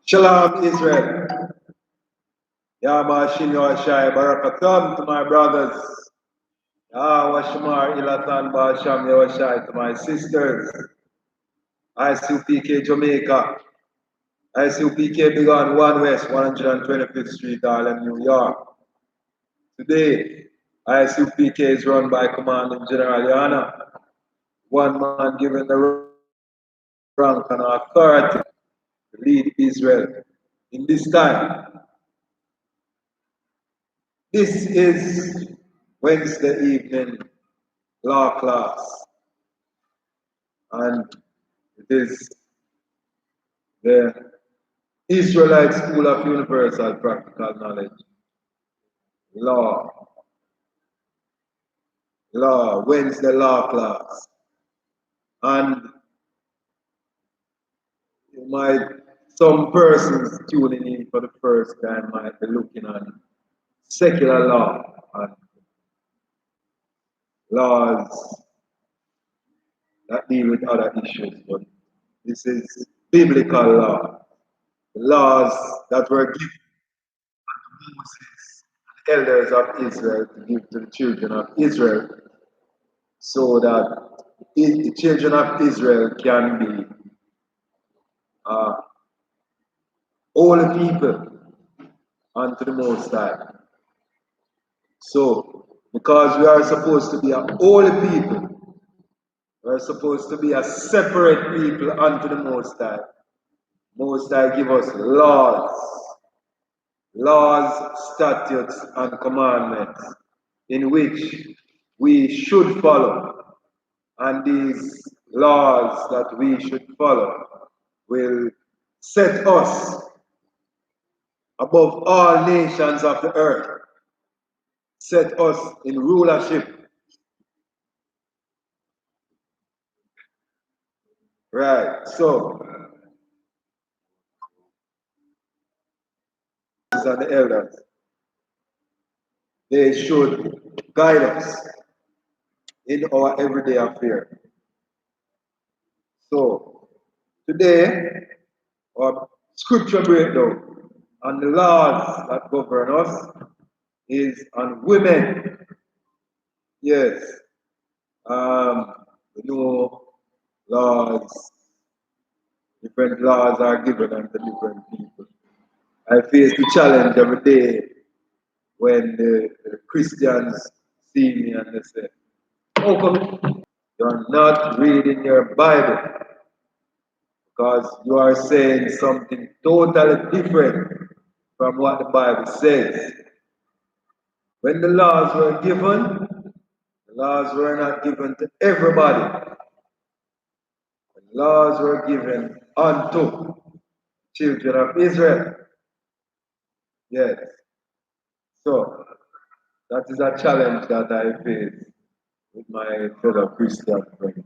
Shalom, Israel. Yahweh Barakatam to my brothers. Washimar Ilatan Basham Yawashai to my sisters. I.S.U.P.K Jamaica. I.S.U.P.K Big on 1 West, 125th Street, Harlem, New York. Today, I.S.U.P.K is run by Commanding General Yahanna, one man given the rank and authority to lead Israel in this time. This is Wednesday evening law class, and it is the Israelite School of Universal Practical Knowledge. Wednesday law class. And some persons tuning in for the first time might be looking at secular law and laws that deal with other issues, but this is biblical law. The laws that were given to Moses and the elders of Israel to give to the children of Israel, so that the children of Israel can be holy people unto the Most High. So, because we are supposed to be a holy people, we are supposed to be a separate people unto the Most High. Most High give us laws, statutes, and commandments in which we should follow. And these laws that we should follow will set us above all nations of the earth, set us in rulership. Right, so, and the elders, they should guide us in our everyday affair. So, today, our scripture breakdown on the laws that govern us is on women. Yes, we know laws, different laws are given unto different people. I face the challenge every day when the Christians see me and they say, "Oh, come, you're not reading your Bible because you are saying something totally different from what the Bible says." When the laws were given, the laws were not given to everybody. The laws were given unto children of Israel. Yes. So, that is a challenge that I face with my fellow Christian friends.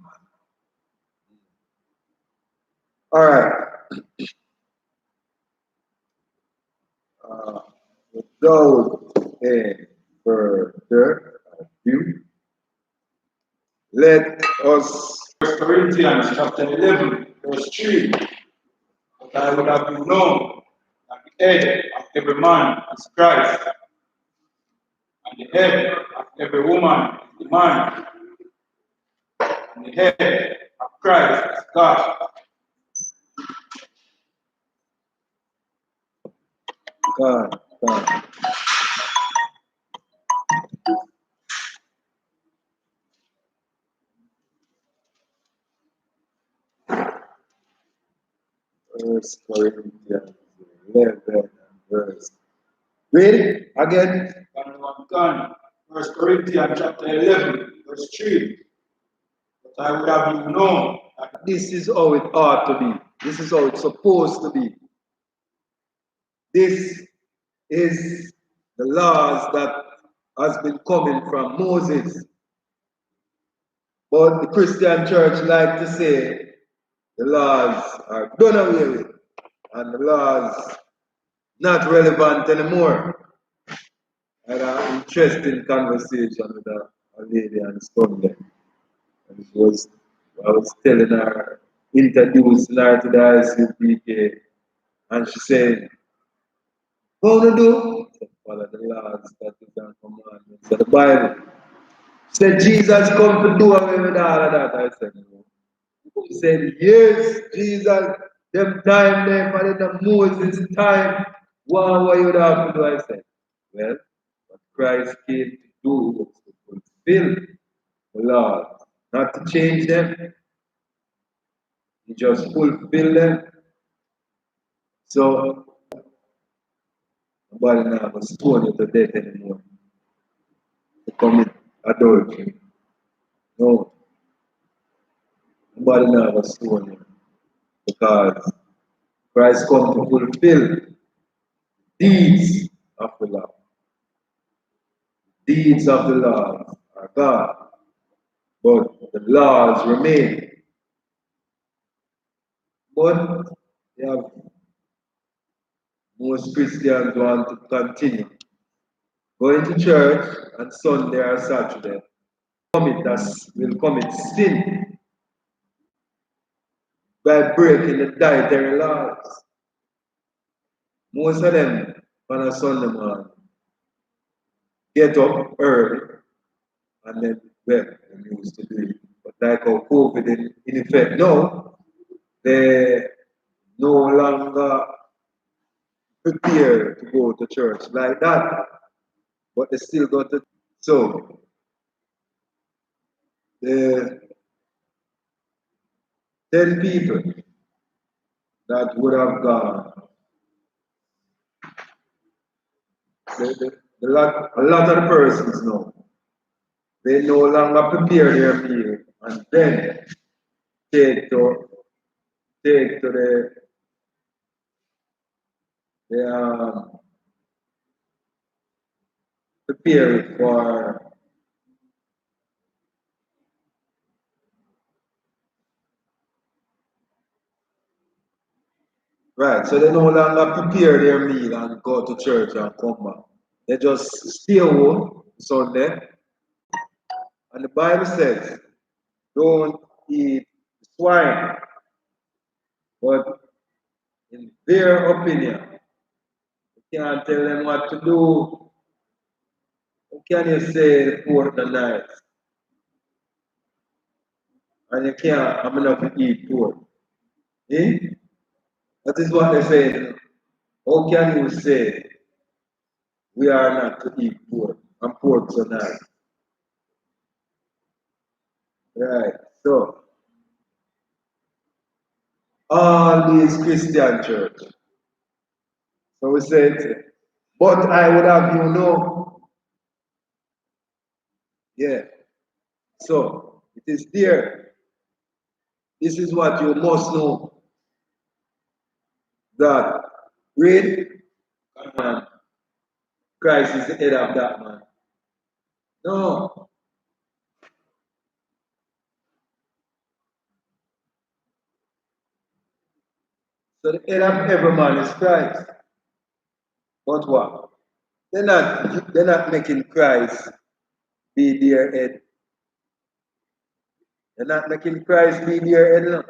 All right. Without any further ado, let us. 1 Corinthians chapter 11, verse 3. But I would have you known that the head of every man is Christ, and the head of every woman is the man, and the head of Christ is God. God. 1 Corinthians 11, verse. Read it again. 1 Corinthians chapter 11, verse 3. But I would have you known that this is how it ought to be. This is how it's supposed to be. This is the laws that has been coming from Moses. But the Christian church like to say the laws are done away with and the laws not relevant anymore. I had an interesting conversation with a lady on Sunday. And I was telling her introducing her to the I.S.U.P.K. and she said, "What to do?" I said, "Follow the laws, statutes, and commandments of the Bible." She said, "Jesus come to do away with all of that." I said, "No." She said, "Yes, Jesus, them time there, but in the Moses time, what you would have to do?" I said, "Well, what Christ came to do was to fulfill the laws, not to change them. He just fulfill them. So nobody now was stone you to death anymore to commit adultery. No, nobody now was stone you because Christ come to fulfill deeds of the law. Deeds of the law are God, but the laws remain. But they have, most Christians want to continue going to church on Sunday or Saturday. Will commit sin by breaking the dietary laws. Most of them on a Sunday morning get up early and then well, they used to do it. But like how COVID in effect now, they no longer prepare to go to church like that, but they still go to. So the 10 people that would have gone, a lot of the persons now, they no longer prepare their meal and then take to the prepare it for right. So they no longer prepare their meal and go to church and come back. They just stay home Sunday. And the Bible says, don't eat swine. But in their opinion, you can't tell them what to do. How can you say the pork the night? And you can't, I'm enough to eat pork. Eh? That is what they say. How can you say we are not to eat pork and pork tonight? Right. So all these Christian church. So we said, but I would have you know, yeah. So it is there. This is what you must know that read man, Christ is the head of that man. No. So the head of every man is Christ. But what? They're not making Christ be their head. They're not making Christ be their head. No.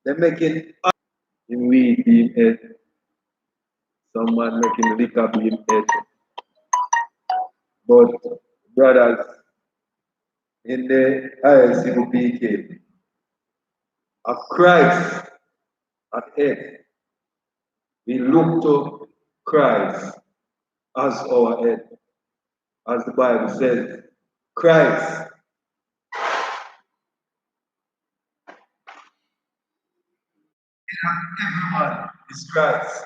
They're making him weed be head. Someone making liquor be head. But brothers, in the I.S.U.P.K, a Christ at head. We look to Christ as our head. As the Bible says, Christ. Everyone is Christ.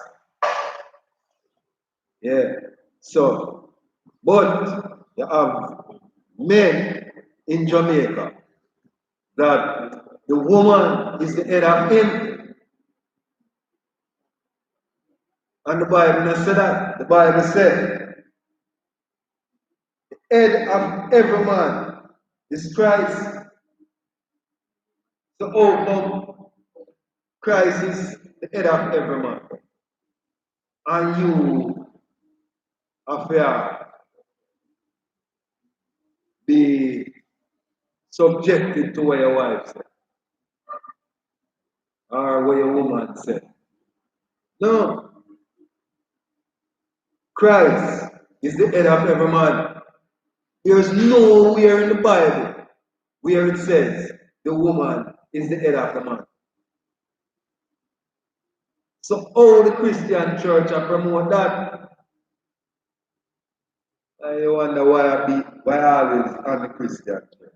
Yeah. So, but you have men in Jamaica that the woman is the head of him. And the Bible doesn't say that. The Bible said, the head of every man is Christ. So, how come Christ is the head of every man? And you have to be subjected to what your wife says. or what your woman said. No. Christ is the head of every man. There's nowhere in the Bible where it says the woman is the head of the man. So all the Christian church are promote that. And you wonder why I always on the Christian church.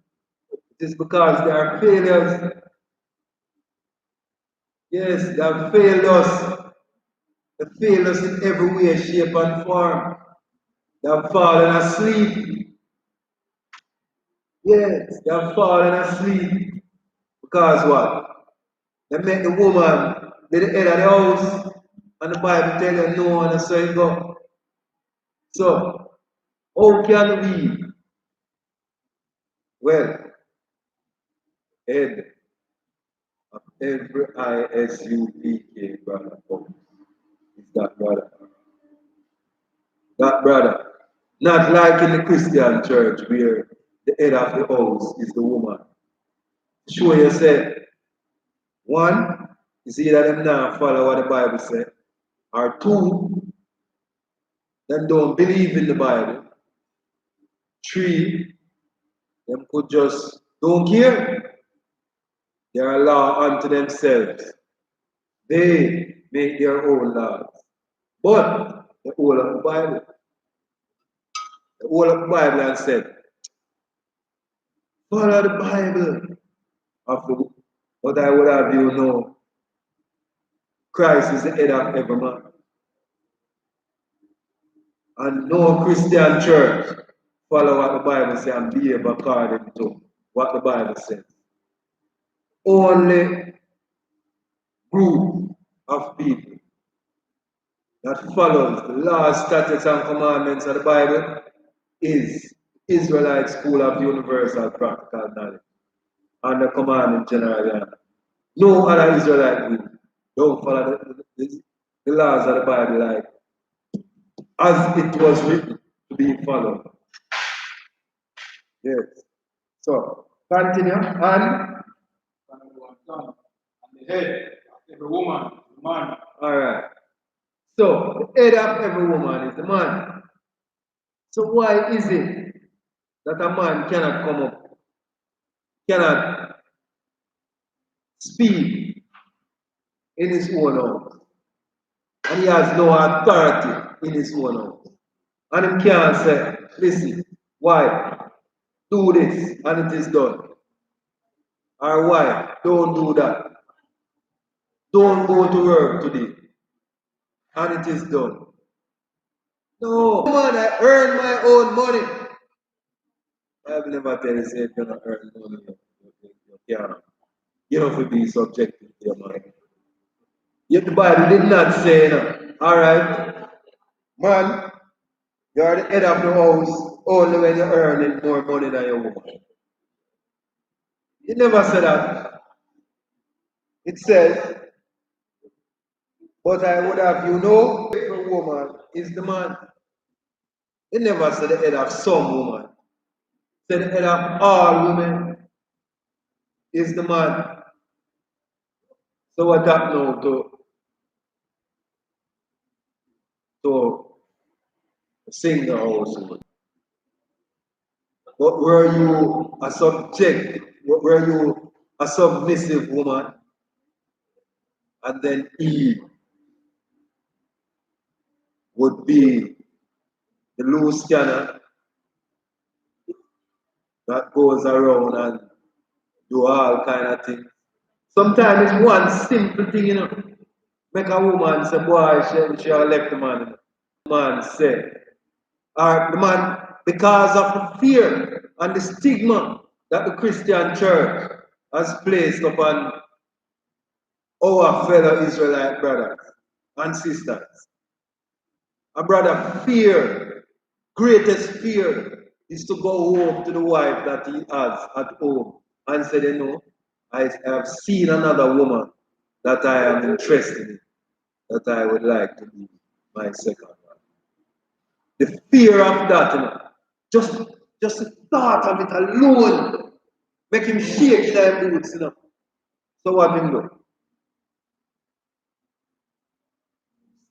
It is because they are failures. Yes, they have failed us. They failed us in every way, shape, and form. They have fallen asleep. Yes, they have fallen asleep. Because what? They make the woman be the head of the house, and the Bible tell you no, and so it go. So, how can we, well, head of every I.S.U.P.K brother is that brother? That brother. Not like in the Christian church where the head of the house is the woman. Show yourself. One, is either them now follow what the Bible says, or two, them don't believe in the Bible. Three, them could just don't care. They are a law unto themselves. They make their own laws. But the whole of the Bible, and said, follow the Bible of the but I would have you know, Christ is the head of every man. And no Christian church follow what the Bible says and behave according to what the Bible says. Only group of people that follows the laws, statutes, and commandments of the Bible is Israelite School of Universal Practical Knowledge and the commandment generally. No other Israelite group don't follow the laws of the Bible like as it was written to be followed. Yes. So continue and the head of every woman, the man. All right. So the head of every woman is the man. So why is it that a man cannot come up, cannot speak in his own house, and he has no authority in his own house, and he can't say, "Listen, why do this and it is done," or "Why don't do that? Don't go to work today and it is done." No, man, I earn my own money. I've never tell you, say, if you're not earning money, you can't. You don't have to be subjective to your mind. Yet the Bible did not say, no. All right, man, you're the head of the house only when you're earning more money than your woman. It never said that. It says, but I would have you know, every woman is the man. It never said the head of some woman. It said the head of all women is the man. So what happened now to sing the household? But were you a were you a submissive woman? And then Eve would be the loose cannon that goes around and do all kind of things. Sometimes it's one simple thing, make a woman say, boy, she left the man. The man said, or the man, because of the fear and the stigma that the Christian church has placed upon our fellow Israelite brothers and sisters. A brother fear, greatest fear is to go home to the wife that he has at home and say, I have seen another woman that I am interested in, that I would like to be my second wife. The fear of that, just the thought of it alone make him shake in his boots, So what him do?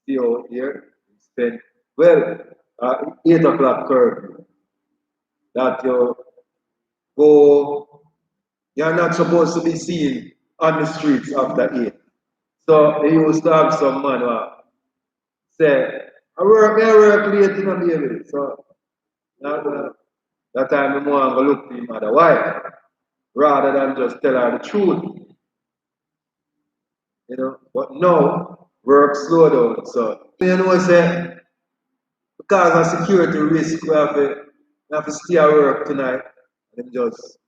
see out here, spend, well, 8 o'clock curfew, that you go, you're not supposed to be seen on the streets after 8. So they used to have some man who say, I work late in a baby. So that time I want to look to him mother wife rather than just tell her the truth. You know, but now work slow down. So you know say because of security risk we have to stay at work tonight and just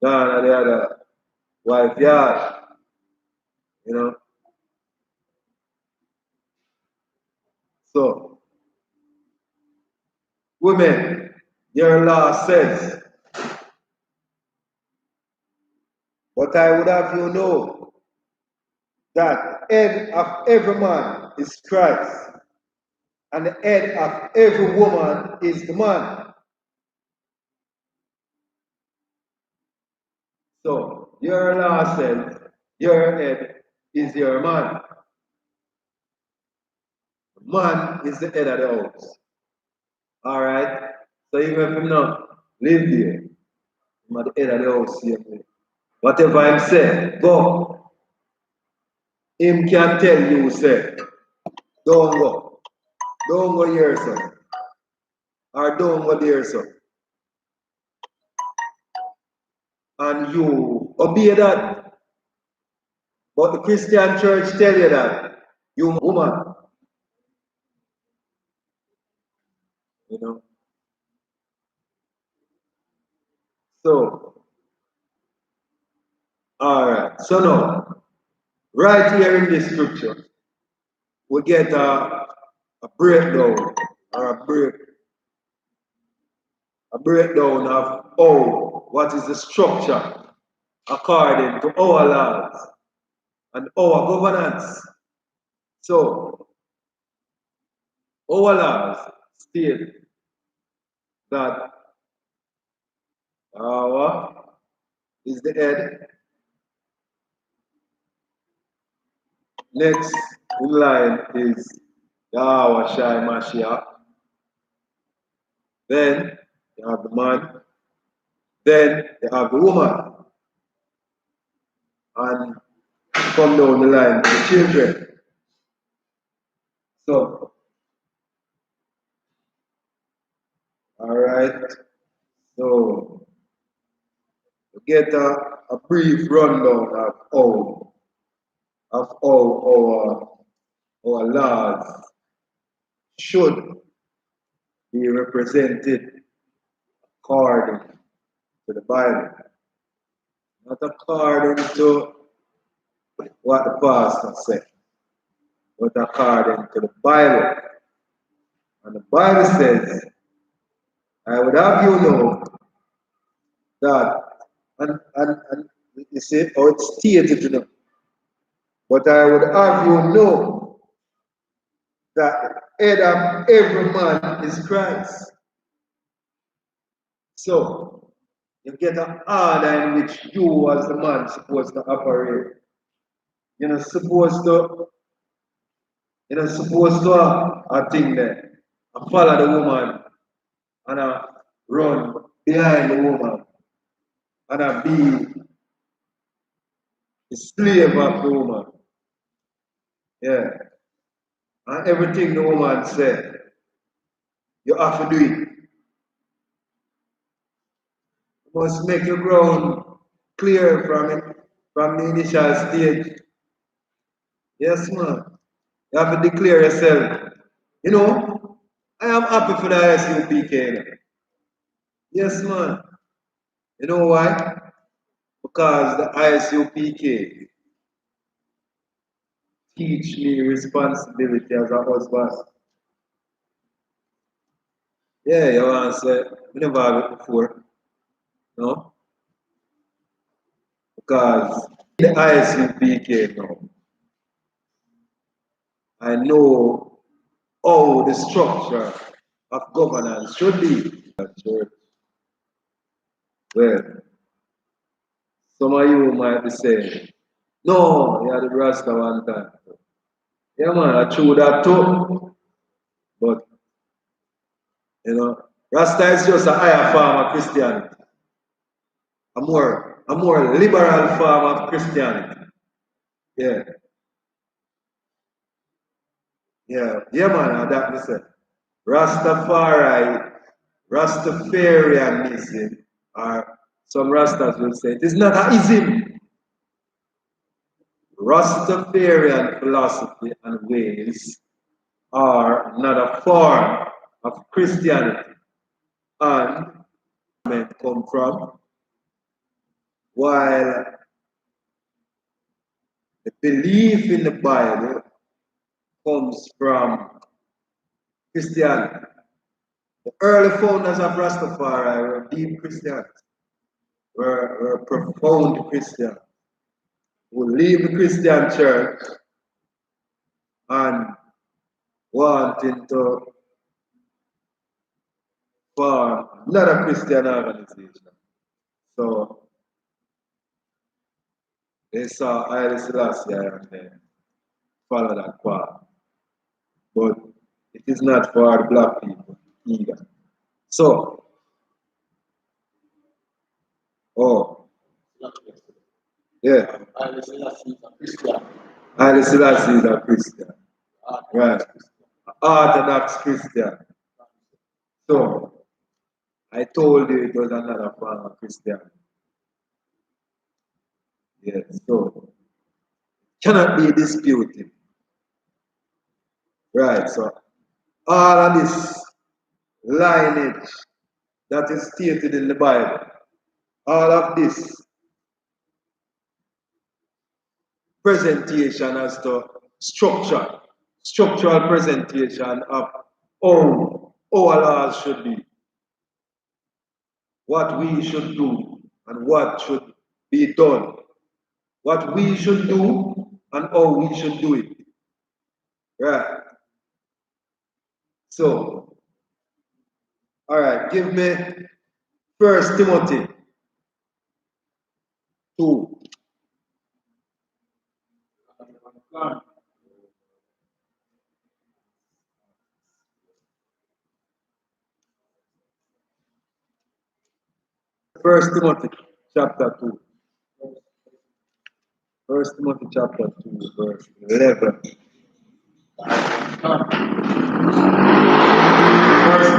gone at the other wife yard. You know. So women, your law says, but I would have you know that head of every man is Christ, and the head of every woman is the man. So your law says your head is your man. Man is the head of the house. Alright? So even if you not live there, I'm at the head of the house same way. Whatever him say, go. Him can tell you say, don't go. Don't go here, son. Or don't go there, son. And you obey that. But the Christian church tell you that you woman, you know. So, all right. So now, right here in this scripture, we get a breakdown or a breakdown of what is the structure according to our laws and our governance. So, our laws state that what is the head. Next in line is Yahweh Shai Mashiach. Then you have the man. Then you have the woman. And come down the line to the children. So, all right. So, we get a brief rundown of how our laws should be represented according to the Bible, not according to what the pastor said, but according to the Bible. And the Bible says, I would have you know that, and you see how it's stated, you know, but I would have you know that the head of every man is Christ. So, you get an order in which you as the man supposed to operate. You're not supposed to, a thing there. I follow the woman and I run behind the woman and I be the slave of the woman. Yeah. And everything the woman said, you have to do it. You must make your ground clear from the initial stage. Yes, man. You have to declare yourself. You know, I am happy for the I.S.U.P.K. Yes, man. You know why? Because the I.S.U.P.K. teach me responsibility as a husband. Yeah, you want to say, we never have it before. No? Because in the I.S.U.P.K. now, I know how the structure of governance should be at church. Well, some of you might be saying, no, you are the Rasta one time. Yeah, man, I true that too. But, you know, Rasta is just a higher form of Christianity. A more liberal form of Christianity. Yeah. Yeah, man, that me say. Rastafari, Rastafarianism, or some Rastas will say it is not a ism. Rastafarian philosophy and ways are not a form of Christianity. And come from, while the belief in the Bible comes from Christianity. The early founders of Rastafari were deep Christians, were profound Christians who leave the Christian church and wanting to form another Christian organization. So they saw I.S.U.P.K and they follow that path. But it is not for the black people either. So, oh, yeah. I.S.U.P.K is a Christian. I.S.U.P.K is a Christian. Right. Orthodox Christian. So, I told you it was another form of Christianity. Yes, so cannot be disputed. Right, so all of this lineage that is stated in the Bible, all of this presentation as to structural presentation of how our laws should be, what we should do and what should be done, what we should do and how we should do it. Right. So, all right, give me 1 Timothy 2. First Timothy chapter 2. 1 Timothy chapter 2, verse 11. 1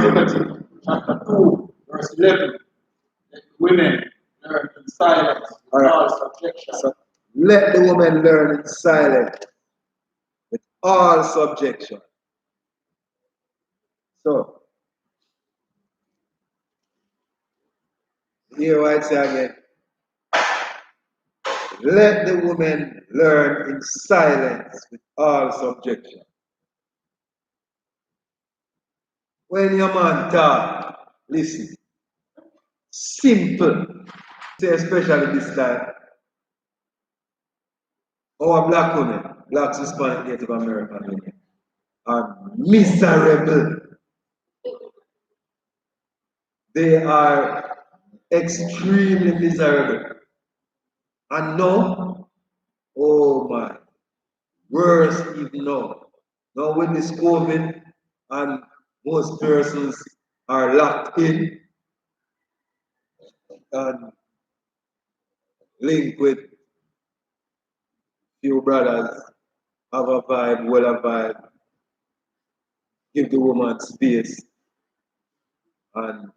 Timothy chapter 2, verse 11. Let women learn in silence with all subjection. So let the woman learn in silence with all subjection. So, here what I say again. Let the woman learn in silence with all subjection. When your man talk, listen. Simple. Say especially this time. Our black women, blacks, Hispanic, Native American women, are miserable. They are extremely miserable. And now, oh my, worse even now. Now with this COVID and most persons are locked in and linked with few brothers, have a vibe, well a vibe, give the woman space and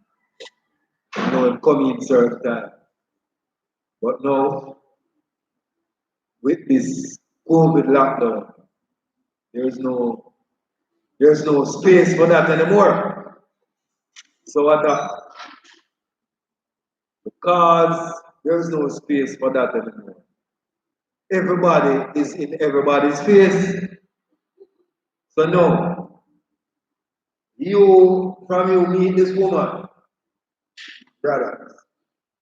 come in certain time. But now, with this COVID lockdown, there's no space for that anymore. So what the, because there's no space for that anymore. Everybody is in everybody's face. So now, you meet this woman, brother,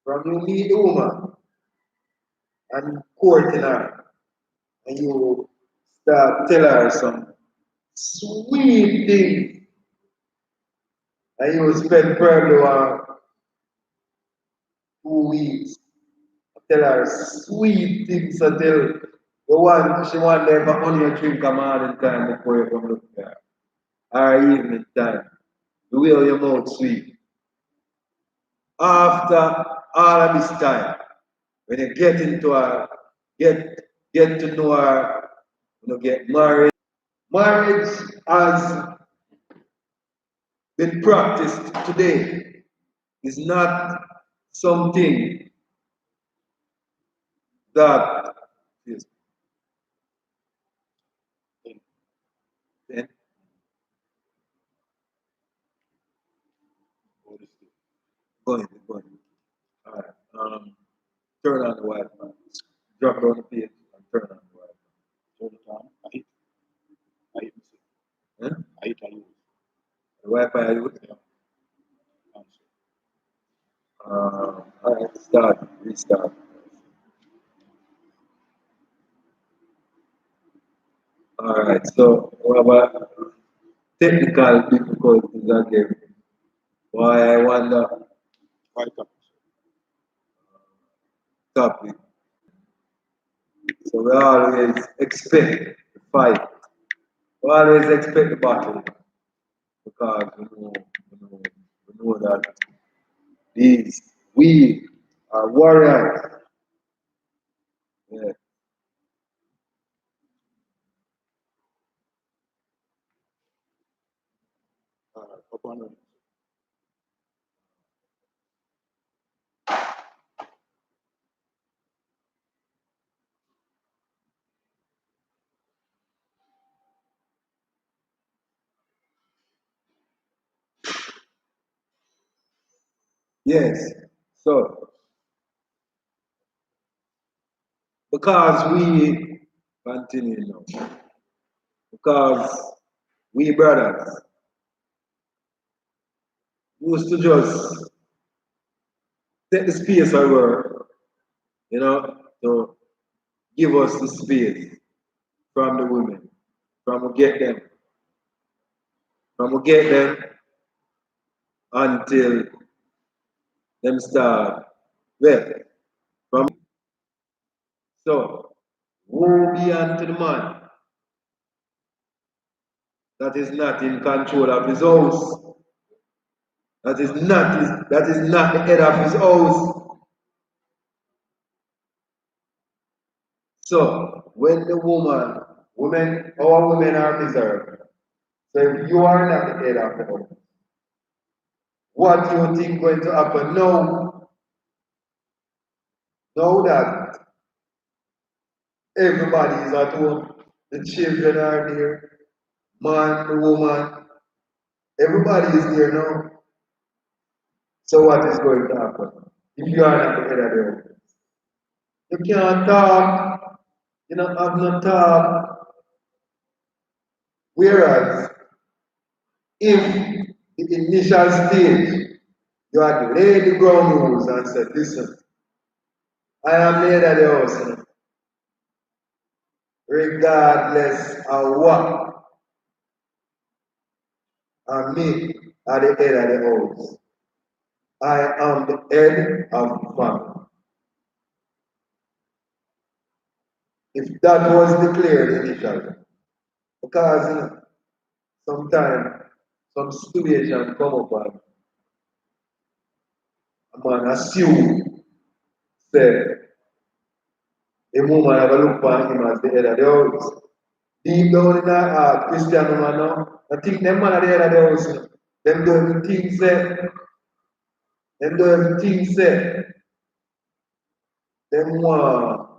from you meet the woman and courting her, and you start tell her some sweet things, and you spend probably 2 weeks, tell her sweet things until She want them to only drink a morning time before you come look there. Or evening time. The way your mouth sweet. After all of this time, when you get into her, get to know her, get married. Marriage has been practiced today. Is not something that is then go ahead. All right. Turn on the Wi-Fi. Drop it on the page and turn on the Wi-Fi. Turn it on. I hit Huh? I hit I use. The Wi-Fi I use? Yeah. All right, restart. All right, so what about technical difficulties again? Why I wonder Right up. topic. So we always expect the fight. We always expect the battle because we know that we are warriors. Yeah. Up on it. Yes. So because we continue now, because we brothers used to just take the space over, to give us the space from the women, from we get them, until them start. Well, from so woe be unto the man that is not in control of his house, that is not the head of his house. So when the our women are miserable. So if you are not the head of the house, what do you think going to happen now? Know that everybody is at home. The children are there, man, the woman, everybody is there now. So what is going to happen if you are not the head of the house? You can't talk. You don't have no talk. Whereas if the initial stage you had laid the ground rules and said, listen, I am the head of the house, regardless of what, and me are the head of the house. I am the head of the family. If that was declared initially, because sometimes some situation come up and a man assume say a woman have a look for him as the head of the house. Deep down in our heart, Christian woman now, I think them man are the head of the house. Them do everything say, them want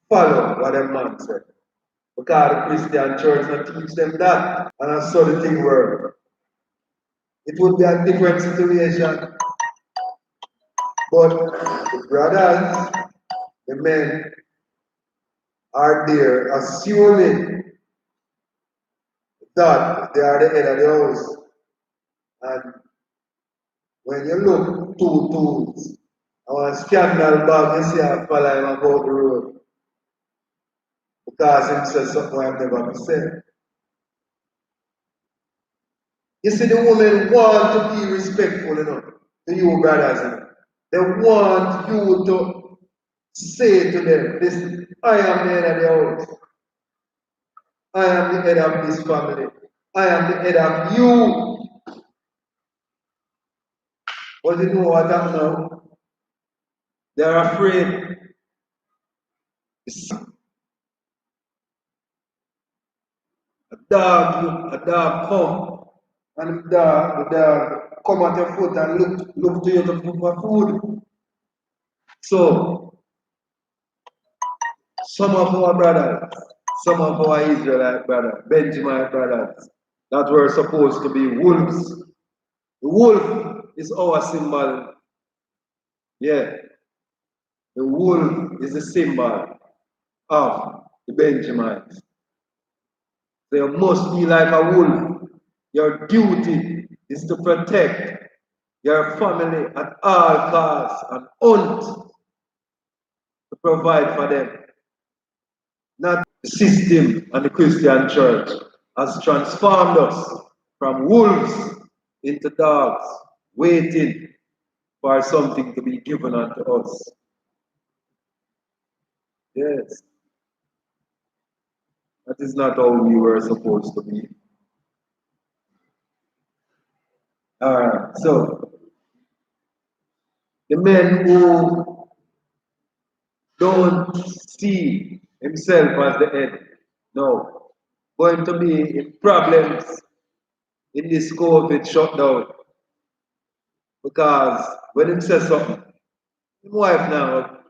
follow what them man said. Because the Christian church not teach them that. And I saw the thing work. It would be a different situation. But the brothers, the men, are there assuming that they are the head of the house. And when you look two tools, our scandal bag, you see a fella him about the road. Because him says something I've never said. You see, the women want to be respectful enough to you brothers. They want you to say to them, listen, I am the head of the house. I am the head of this family. I am the head of you. But you know what happened now? They're afraid. A dog come, and the dog come at your foot and look to you to look for food. So some of our brothers, some of our Israelite brothers, Benjamin brothers, that were supposed to be wolves. The wolf is our symbol. Yeah, the wolf is the symbol of the Benjamites. So you must be like a wolf. Your duty is to protect your family at all costs and hunt to provide for them. Not the system and the Christian church has transformed us from wolves into dogs, waiting for something to be given unto us. Yes, that is not how we were supposed to be. Alright, so the men who don't see himself as the head, no, going to be in problems in this COVID shutdown. Because when him says something, his wife now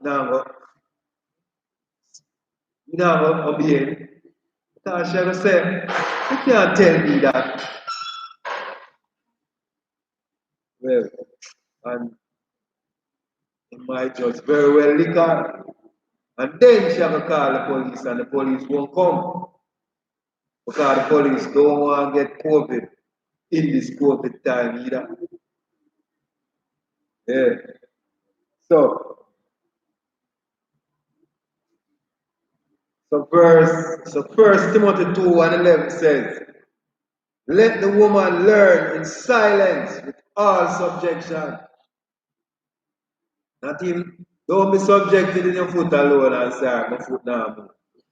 obey him. Because she will say, you can't tell me that. Well, and he might just very well lick her. And then she will call the police and the police won't come. Because the police don't want to get COVID in this COVID time either. Yeah. So First Timothy 2:11 says, let the woman learn in silence with all subjection. Not even, don't be subjected in your foot alone and say, my foot now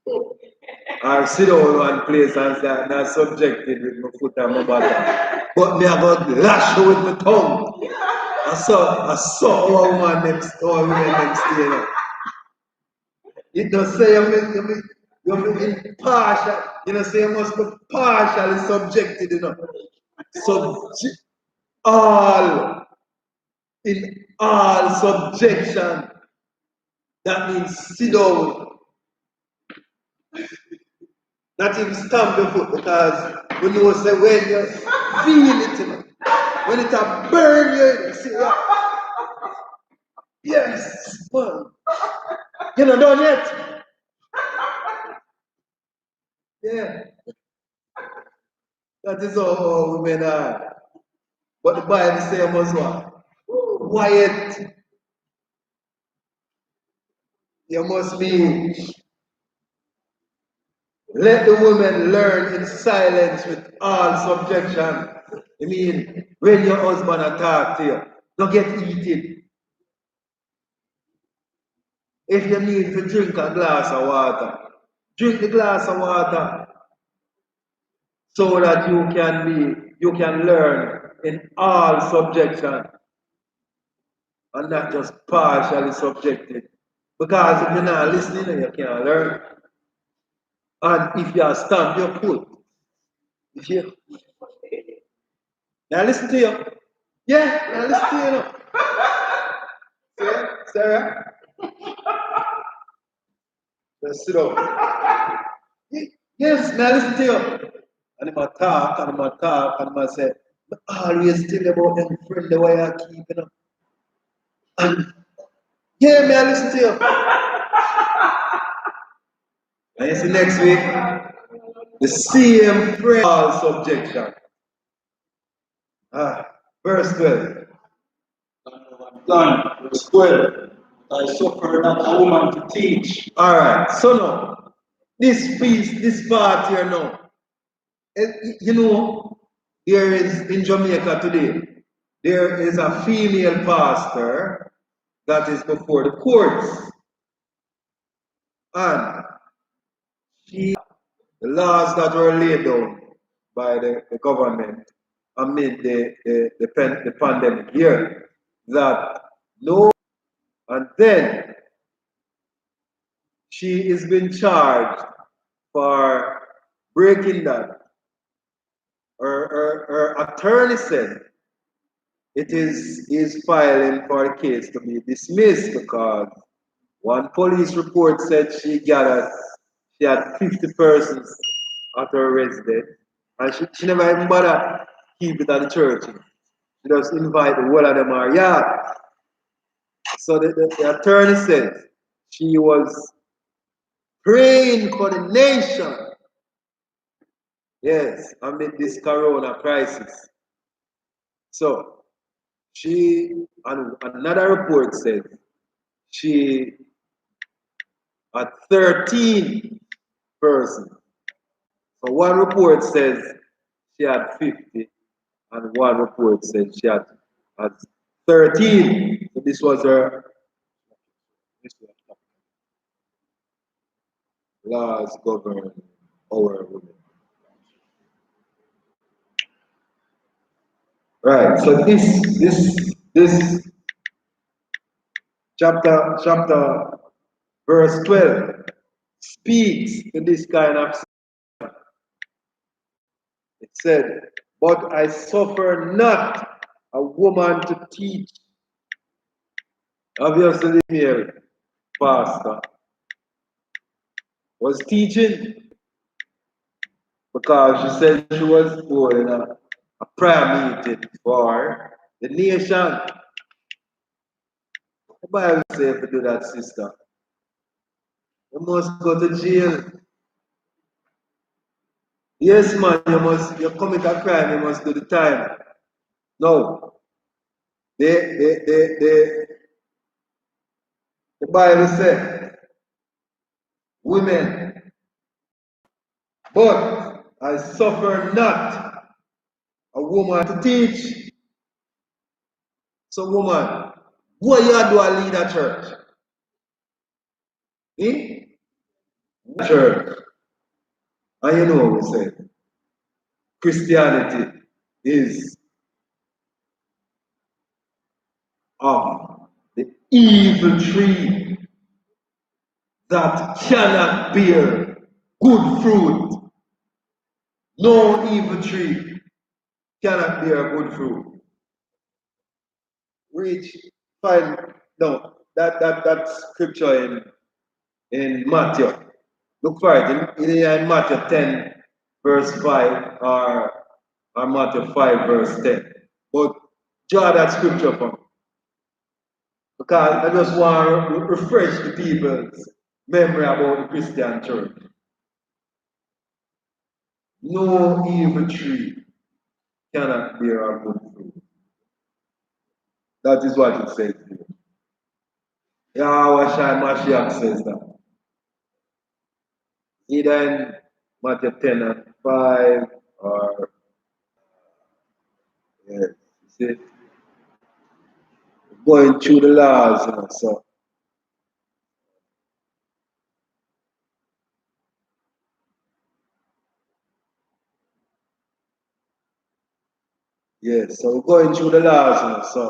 move. Or sit down one place and say, I'm not subjected with my foot and my bottom. But me about lash you with my tongue. I saw our woman next, our women next year. It does say you be partial. You know, say you must be partially subjected, you know. All in all subjection. That means sit down. Not even stamp your foot because we know say when you feel it, you know, when it a burn you, you see that. Yes, man. You're not done yet. Yeah. That is how women are. But the Bible says must what? Quiet. You must be. Let the woman learn in silence with all subjection. I mean, when your husband talk to you, don't get heated. If you need to drink a glass of water, drink the glass of water so that you can learn in all subjection and not just partially subjected. Because if you're not listening, you can't learn. And if you stamp your foot, if you now listen to you. Yeah, now listen to you now. Sarah, just sit up. Yes, now listen to you. And I'm talk, and I'm talk, and I'm say, always tell about them friend the way I keep it up. And yeah, man, listen to you. And you see next week, the same friend, all subjection. Verse 12. Done. Verse 12. I suffer not a woman to teach. Alright, so now, this piece, this part here now, you know, there is in Jamaica today, there is a female pastor that is before the courts. And the laws that were laid down by the government amid the pandemic year, that no, and then she is being charged for breaking that. Her attorney said it is filing for a case to be dismissed because one police report said she had 50 persons at her residence, and she never even bothered keep it at the church. She just invite the whole of them her yard. So the attorney said she was praying for the nation. Yes, amid this corona crisis. So and another report said she had 13 persons. So one report says she had 50, and one report said she had 13. So this was her laws govern our women. Right. So this chapter verse 12 speaks to this kind of. It said, "But I suffer not a woman to teach." Obviously, the male pastor was teaching because she said she was holding a prayer meeting for the nation. The Bible says to do that, sister, you must go to jail. Yes, man, you commit a crime, you must do the time. No. The Bible says, women, but I suffer not a woman to teach. So, woman, what you do a lead a church? In church. And you know what we say? Christianity is of the evil tree that cannot bear good fruit. No evil tree cannot bear good fruit. Find no that scripture in Matthew. Look for it in Matthew 10 verse 5 or Matthew 5 verse 10. But draw that scripture from because I just want to refresh the people's memory about the Christian church. No evil tree cannot bear a good fruit. That is what it says here. Yahweh Mashiach says that. Either in Matthew 10 and 5 or yes, you see, going through the laws, so yes, so going through the laws, so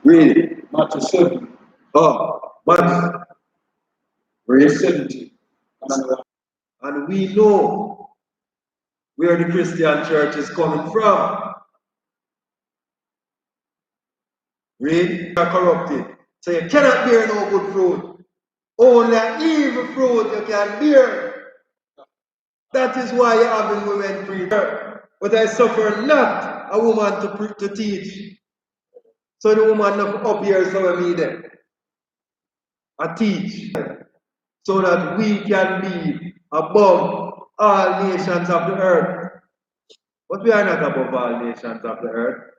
read. Matthew 7. Oh, Matthew, read. 70. And we know where the Christian church is coming from. Read, are corrupted. So you cannot bear no good fruit. Only evil fruit you can bear. That is why you having women preach. But I suffer not a woman to teach. So the woman up here is our me I teach. So that we can be above all nations of the earth. But we are not above all nations of the earth.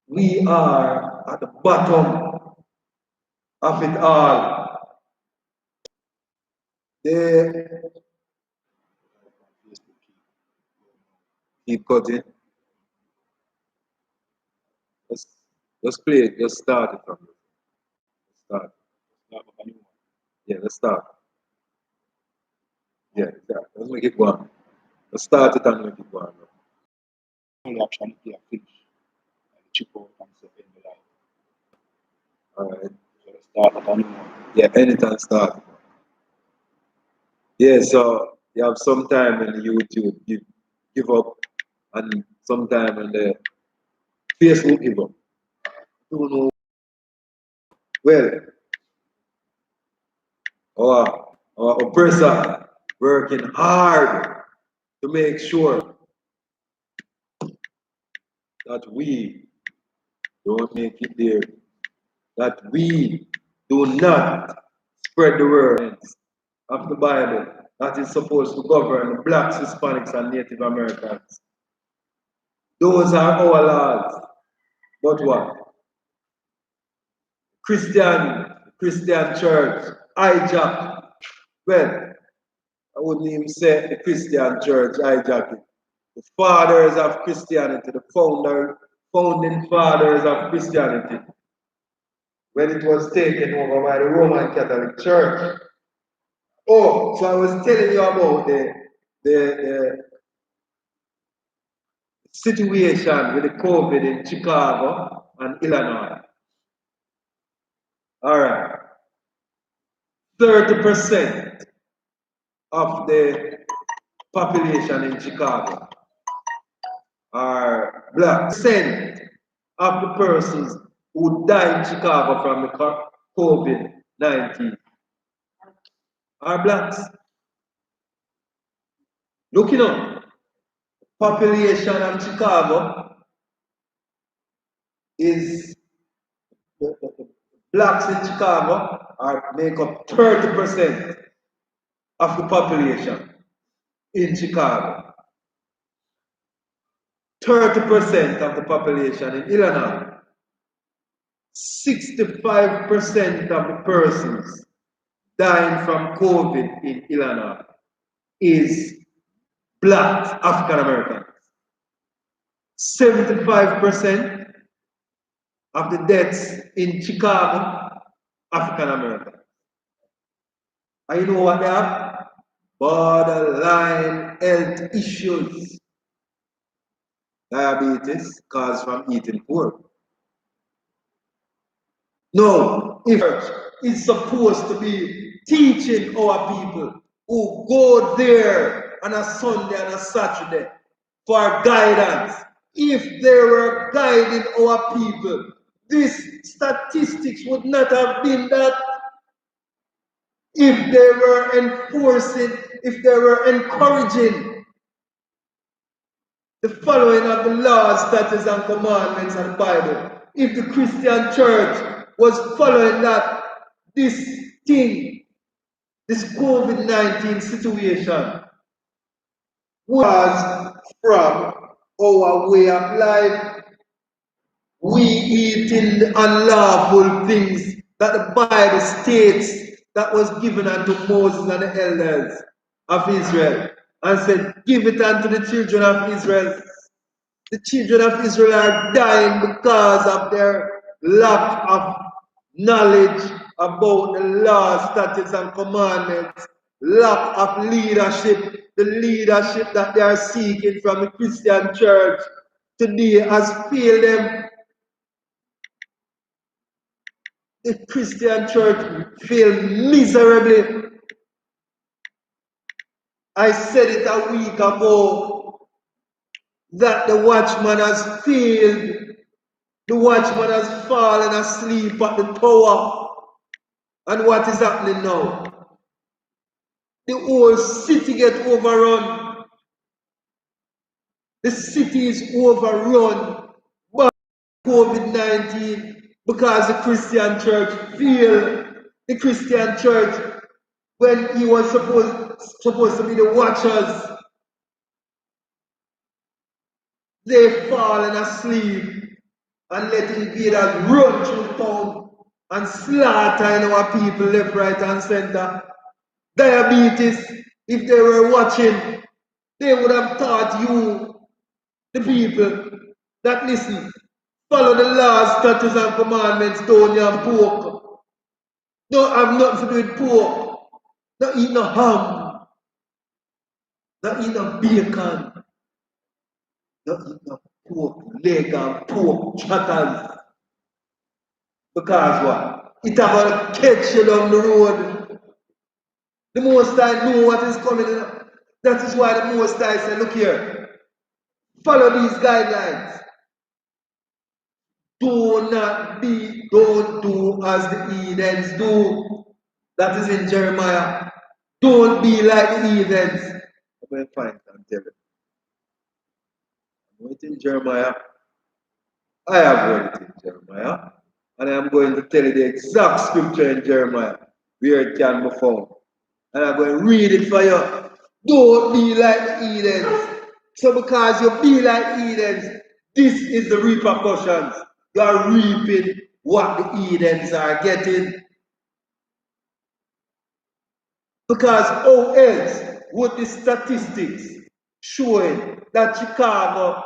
We are at the bottom of it all. They keep cutting. Just play it. Just start it from start. Yeah, let's start. Yeah, let's make it one. Let's start it and make it one. Only option here finish. And chip out and stuff in the light. Alright. So let's start at a new one. Yeah, anytime start. Yeah, so you have some time in YouTube, give up, and sometime in the Facebook give up. Don't know. Well, our oppressor working hard to make sure that we don't make it there, that we do not spread the word of the Bible that is supposed to govern blacks, Hispanics, and Native Americans. Those are our laws. But what? Christian church hijack. Well, I wouldn't even say the Christian church hijack it. The fathers of Christianity, the founding fathers of Christianity, when it was taken over by the Roman Catholic Church. Oh, so I was telling you about the situation with the COVID in Chicago and Illinois. All right. 30% of the population in Chicago are black. Percent of the persons who die in Chicago from the COVID-19 are blacks. Looking up, population of Chicago is the blacks in Chicago make up 30% of the population in Chicago. 30% of the population in Illinois. 65% of the persons dying from COVID in Illinois is black African Americans. 75% of the deaths in Chicago, African Americans. And you know what they have? Borderline health issues. Diabetes caused from eating pork. No, if church is supposed to be teaching our people who go there on a Sunday and a Saturday for guidance. If they were guiding our people, this statistics would not have been that. If they were enforcing, if they were encouraging the following of the laws, statutes, and commandments of the Bible, if the Christian church was following that, this thing, this COVID-19 situation was from our way of life. We eating the unlawful things that the Bible states that was given unto Moses and the elders of Israel, and said, give it unto the children of Israel. The children of Israel are dying because of their lack of knowledge about the laws, statutes, and commandments, lack of leadership, the leadership that they are seeking from the Christian church today has failed them. The Christian church failed miserably. I said it a week ago that the watchman has failed. The watchman has fallen asleep at the tower. And what is happening now? The whole city gets overrun. The city is overrun by COVID-19 because the Christian church failed. The Christian church, when he was supposed to be the watchers, they fallen asleep and let invaders run through town and slaughtering our people left, right, and center. Diabetes, if they were watching, they would have taught you, the people that listen, Follow the laws, statutes, and commandments, don't yam pork. Don't have nothing to do with pork. Don't eat no ham. Don't eat no bacon. Don't eat no pork leg and pork chatters. Because what? It have to catch you down the road. The Most High know what is coming. That is why the Most High said, look here, follow these guidelines. Don't do as the heathens do. That is in Jeremiah. Don't be like the heathens. I'm going to find it and tell you. I'm going in Jeremiah. I have read it in Jeremiah. And I'm going to tell you the exact scripture in Jeremiah where it can be found. And I'm going to read it for you. Don't be like the heathens. So because you be like heathens, this is the repercussions. You are reaping what the heathens are getting. Because how else would the statistics showing that Chicago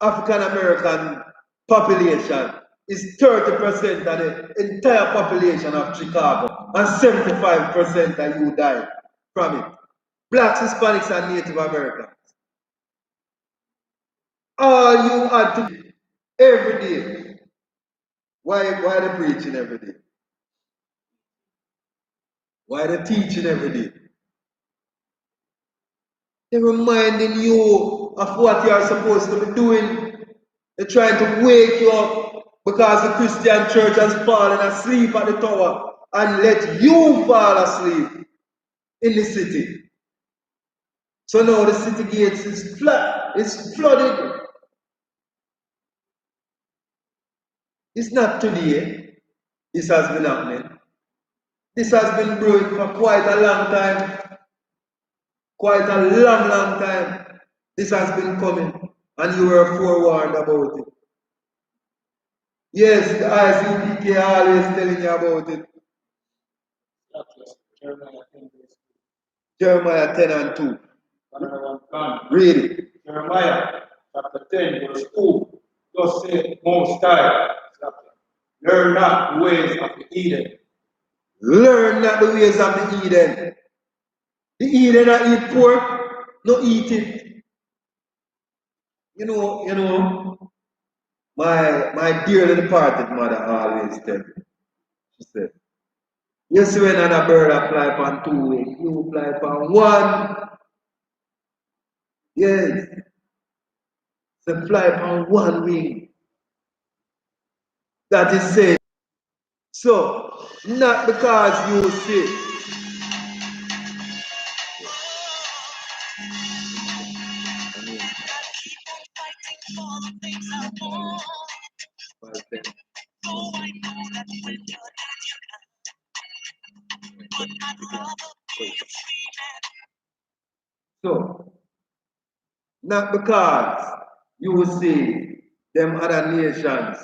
African American population is 30% of the entire population of Chicago and 75% of you died from it? Blacks, Hispanics, and Native Americans. All you had to do every day. Why the preaching every day? Why the teaching every day? They're reminding you of what you are supposed to be doing. They're trying to wake you up because the Christian church has fallen asleep at the tower and let you fall asleep in the city. So now the city gates is flat, it's flooded. It's not today. This has been happening. This has been brewing for quite a long time. Quite a long time. This has been coming. And you were forewarned about it. Yes, the I.S.U.P.K always telling you about it. Jeremiah 10 and 2. Read it. Jeremiah chapter 10, verse 2. Thus saith Most High, learn not the ways of the heathen. Learn not the ways of the heathen. The heathen that eat pork, no eat it. You know, my dearly departed mother always tell me. She said, you see when a bird fly upon two wings, you fly upon one. Yes. So fly upon one wing. That is said. So, not because you see. So, not because you will see them other nations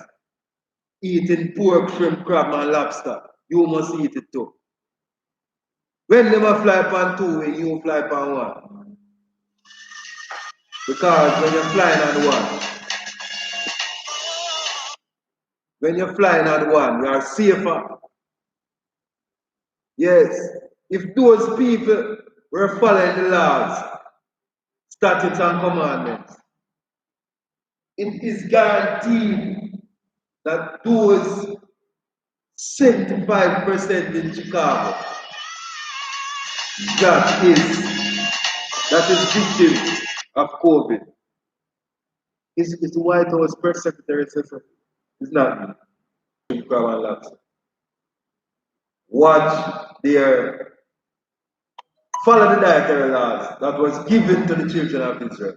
eating pork, shrimp, crab, and lobster, you must eat it too. When them a fly upon two wings, you fly upon one. Because when you're flying on one, you are safer. Yes. If those people were following the laws, statutes, and commandments, it is guaranteed that those 75% in Chicago that is victim of COVID. It's the White House press secretary says so. It's not me. Watch their follow the dietary laws that was given to the children of Israel.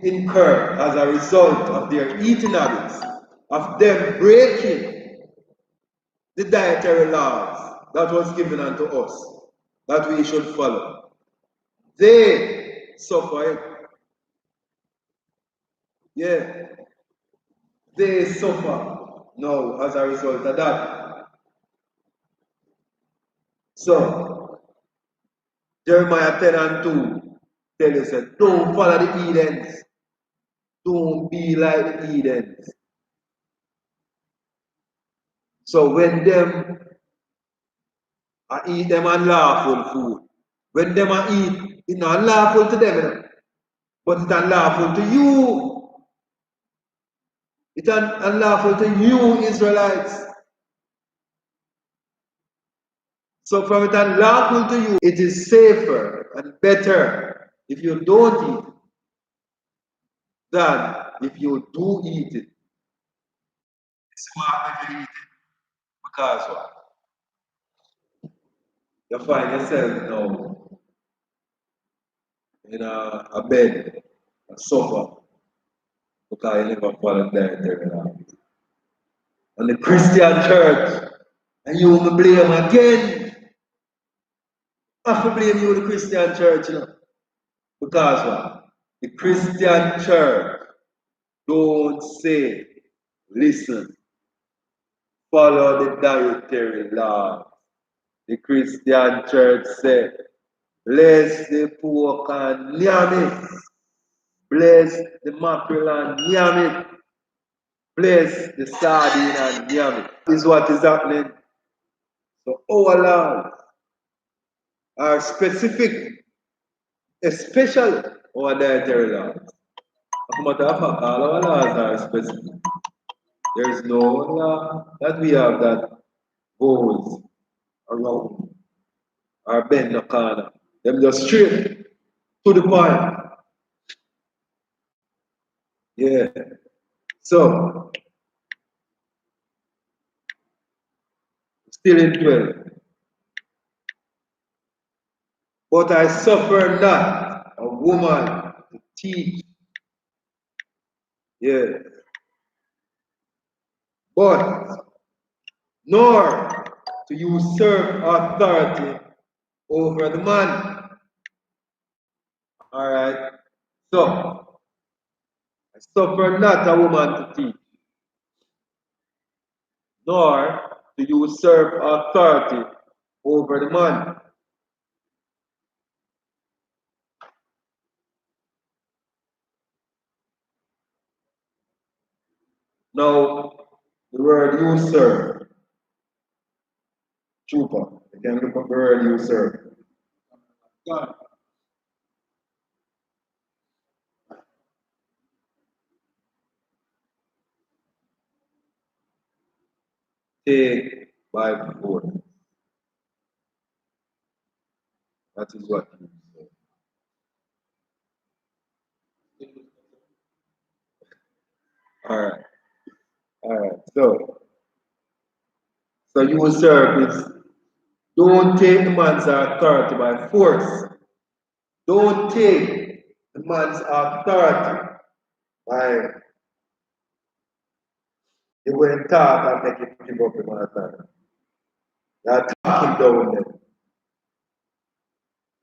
Incur as a result of their eating habits, of them breaking the dietary laws that was given unto us, that we should follow. They suffer it. Yeah. They suffer now as a result of that. So, Jeremiah 10 and 2 tell you, don't follow the heathens. Don't be like the heathens. So when them eat them unlawful food, when them eat, it's not unlawful to them, you know, but it's unlawful to you. It's unlawful to you, Israelites. So from it unlawful to you, it is safer and better if you don't eat it than if you do eat it. It's smart if you eat it. Because what? You find yourself now in a bed, a sofa, because you never follow dietary law. And the Christian church, and you will blame again. I have to blame you, the Christian church, you know. Because what? The Christian church don't say, listen, follow the dietary law. The Christian church say, bless the pork and yam it. Bless the mackerel and yam it. Bless the sardine and yam it. This is what is happening. So our laws are specific, especially our dietary laws. As a matter of fact, all our laws are specific. There is no law that we have that goes around or bend the corner. Them just straight to the point. Yeah. So, still in 12. But I suffer not a woman to teach. Yeah. But nor to usurp authority over the man. Alright. So, I suffer not a woman to teach, nor to usurp authority over the man. Now, the word usurp, chupa, you can look up the word usurp. God. Take by force. That is what you say. Alright. Alright. So usurp is don't take the man's authority by force. Don't take the man's authority by you go and talk and make him give up the man's authority. You're talking down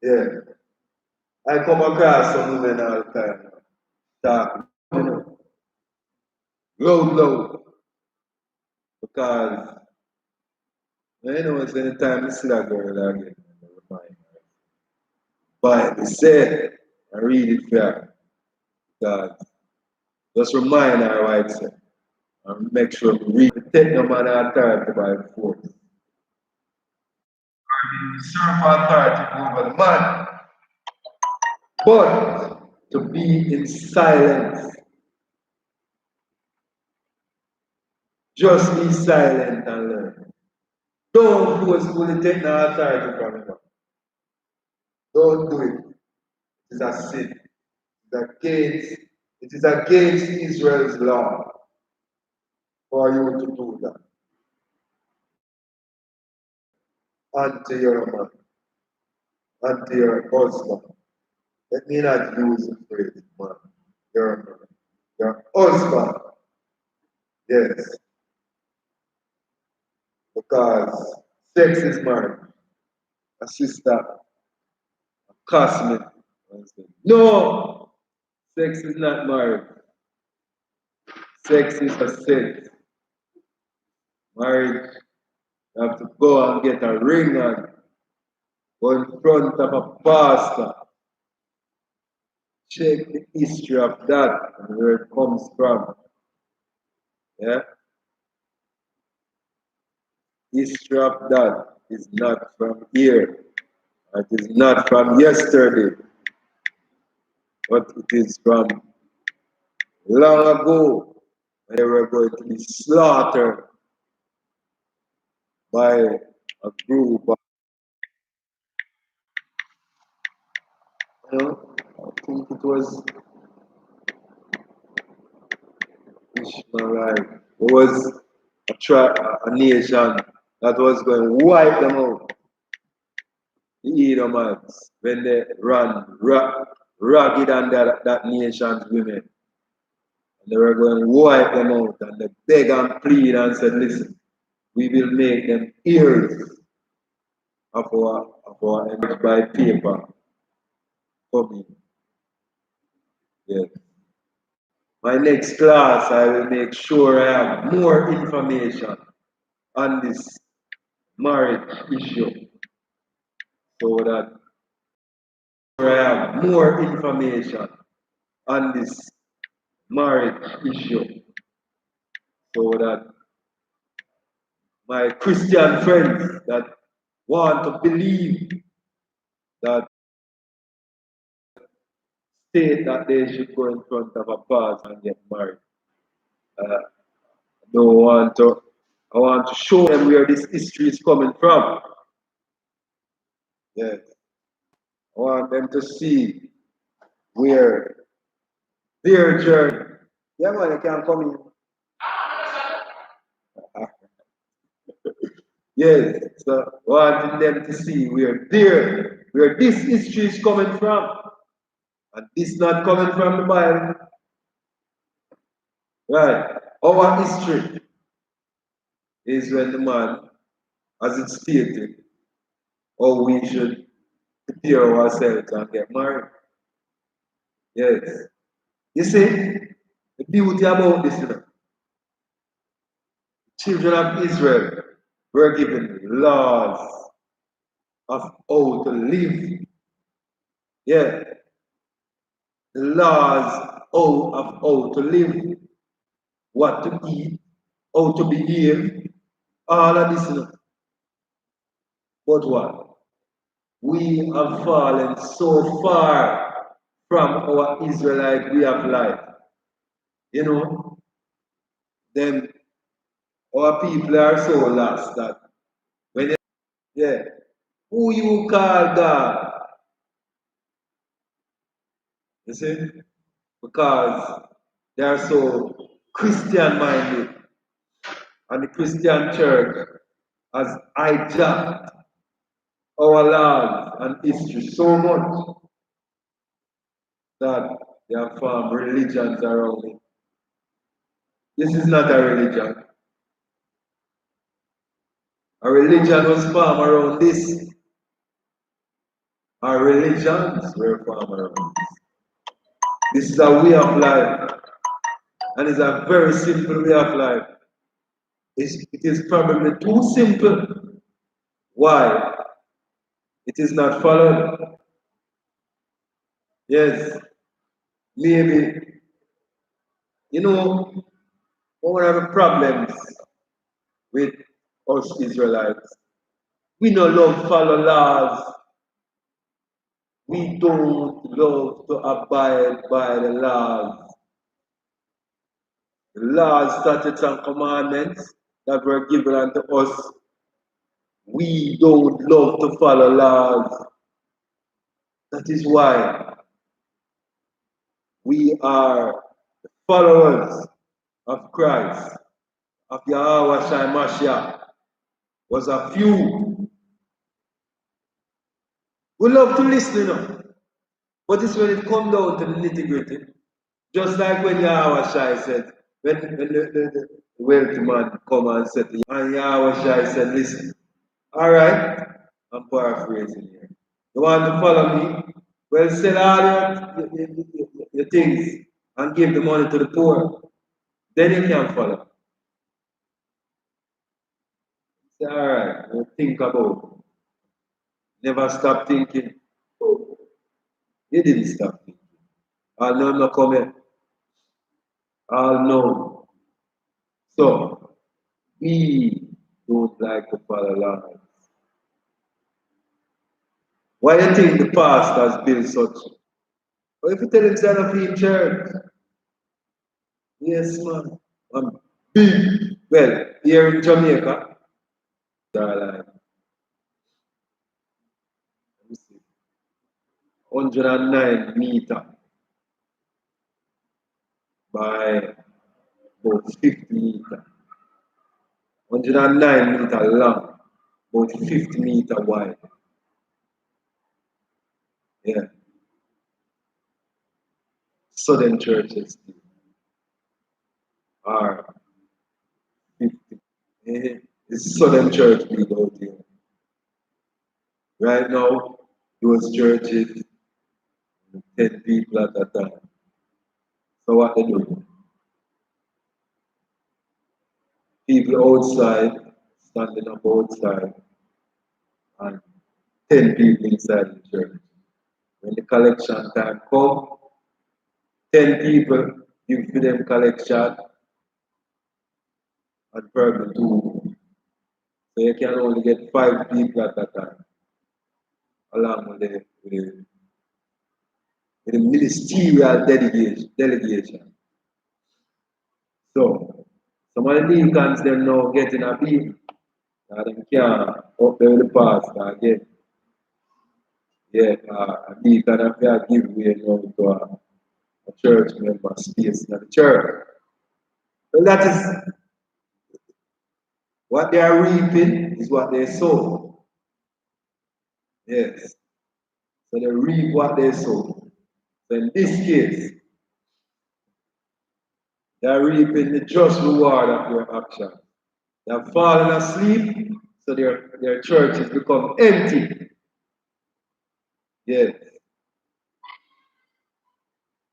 there. Yeah. I come across some women all the time. Talk, you know, loud. Because you know it's anytime you see that girl again, remind her. But they say, I read it fair. God, just remind her why it said. And make sure we read take no man authority by force. Usurp authority over the man. But to be in silence. Just be silent and learn. Don't forcefully take no authority from him. Don't do it. It is a sin. It is against Israel's law for you to do that unto your man, unto your husband. Let me not use the phrase man, your man, your husband. Yes, because sex is marriage. A sister, a classmate. No, sex is not marriage. Sex is a sex. Marriage, you have to go and get a ring and go in front of a pastor. Check the history of that and where it comes from. Yeah? history of that is not from here. It is not from yesterday, but it is from long ago when they were going to be slaughtered by a group of, I think it was Ishmaelite. It was a nation that was going to wipe them out. The Edomites, when they ran ragged on that nation's women. And they were going to wipe them out. And they begged and plead and said, listen, we will make them heirs of our image by paper for me. Yes. My next class, I will make sure I have more information on this marriage issue so that I have more information on this marriage issue so that my Christian friends that want to believe that state that they should go in front of a pastor and get married. I want to show them where this history is coming from. Yes. I want them to see where their journey. Yeah, man, you can come in. Yes, so wanting them to see where this history is coming from. And this not coming from the Bible. Right. Our history is when the man, as it stated, how we should prepare ourselves and get married. Yes. You see, the beauty about this, children of Israel were given laws of how to live. Yeah. The laws of how to live, what to eat, how to behave, all of this. But what? We have fallen so far from our Israelite way of life. Then our people are so lost that when they, yeah, who you call God? You see? Because they are so Christian minded, and the Christian church has hijacked our laws and history so much that they have formed religions around it. This is not a religion. A religion was formed around this. Our religions were formed around this. This is a way of life, and it's a very simple way of life. It is probably too simple. Why? It is not followed. Yes, maybe, one of the problems with us Israelites, we don't love follow laws. We don't love to abide by the laws. The laws, statutes, and commandments that were given unto us, we don't love to follow laws. That is why we are the followers of Christ, of Yahweh Mashiach. Was a few. We love to listen, but it's when it comes down to the nitty-gritty. Just like when Yahweh said, when the wealthy man come and said, and Yahweh said, listen, all right, I'm paraphrasing here. You want to follow me? Well, sell all your things and give the money to the poor. Then you can follow. Say, all right, we'll think about it. Never stop thinking. You didn't stop thinking. I'll know no comment. I'll know. So, we don't like to follow laws. Why do you think the pastors build such? Well, if you tell him stand up in church, yes man, I'm big. Well, here in Jamaica, they're like, let me see, 109 meter by about 50 meter. 109 meter long, about 50 meter wide. Yeah. Southern churches are 50. It's Southern church big out here. Right now, those churches, 10 people at a time. So what they do? People outside, standing up outside, and 10 people inside the church. When the collection time come, 10 people give to them collection and probably two. So you can only get 5 people at a time, along with the ministerial delegation. So some of the deacons them now getting a beat. Them can't up there with the pastor again. Yeah, a deacon have to give way now to a church member space in the church. Well, that is what they are reaping is what they sow. Yes. So they reap what they sow. So in this case, they are reaping the just reward of their action. They have fallen asleep, so their churches become empty. Yes.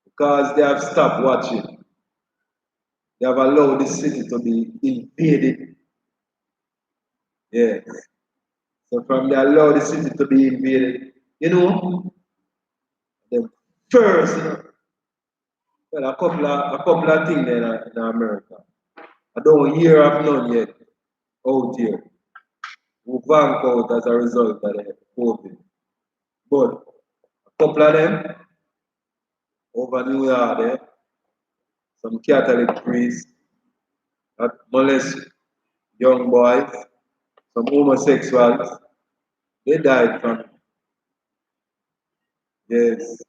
Because they have stopped watching. They have allowed the city to be invaded. Yes. So from they allow the city to be invaded, the first, well, a couple of things in America. I don't hear of none yet out here who bank out as a result of the COVID. But a couple of them over New York there, some Catholic priests that molest young boys, some homosexuals, they died from it. Yes.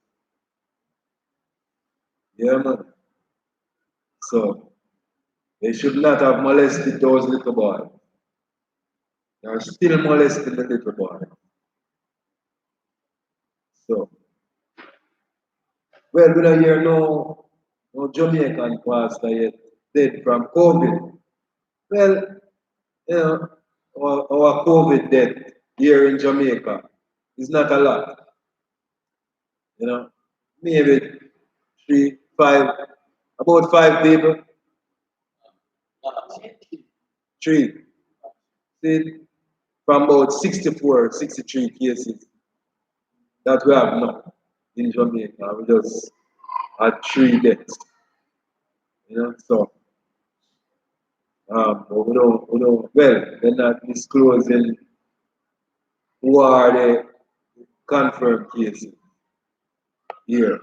Yeah man. So they should not have molested those little boys. They are still molesting the little boys. So well, we don't hear no Jamaican pastor yet dead from COVID. Well, you know, our COVID death here in Jamaica is not a lot. Maybe three, five, about 5 people, three. See, from about 64, 63 cases that we have now in Jamaica, we just had 3 deaths. So but well, they're not disclosing who are the confirmed cases here.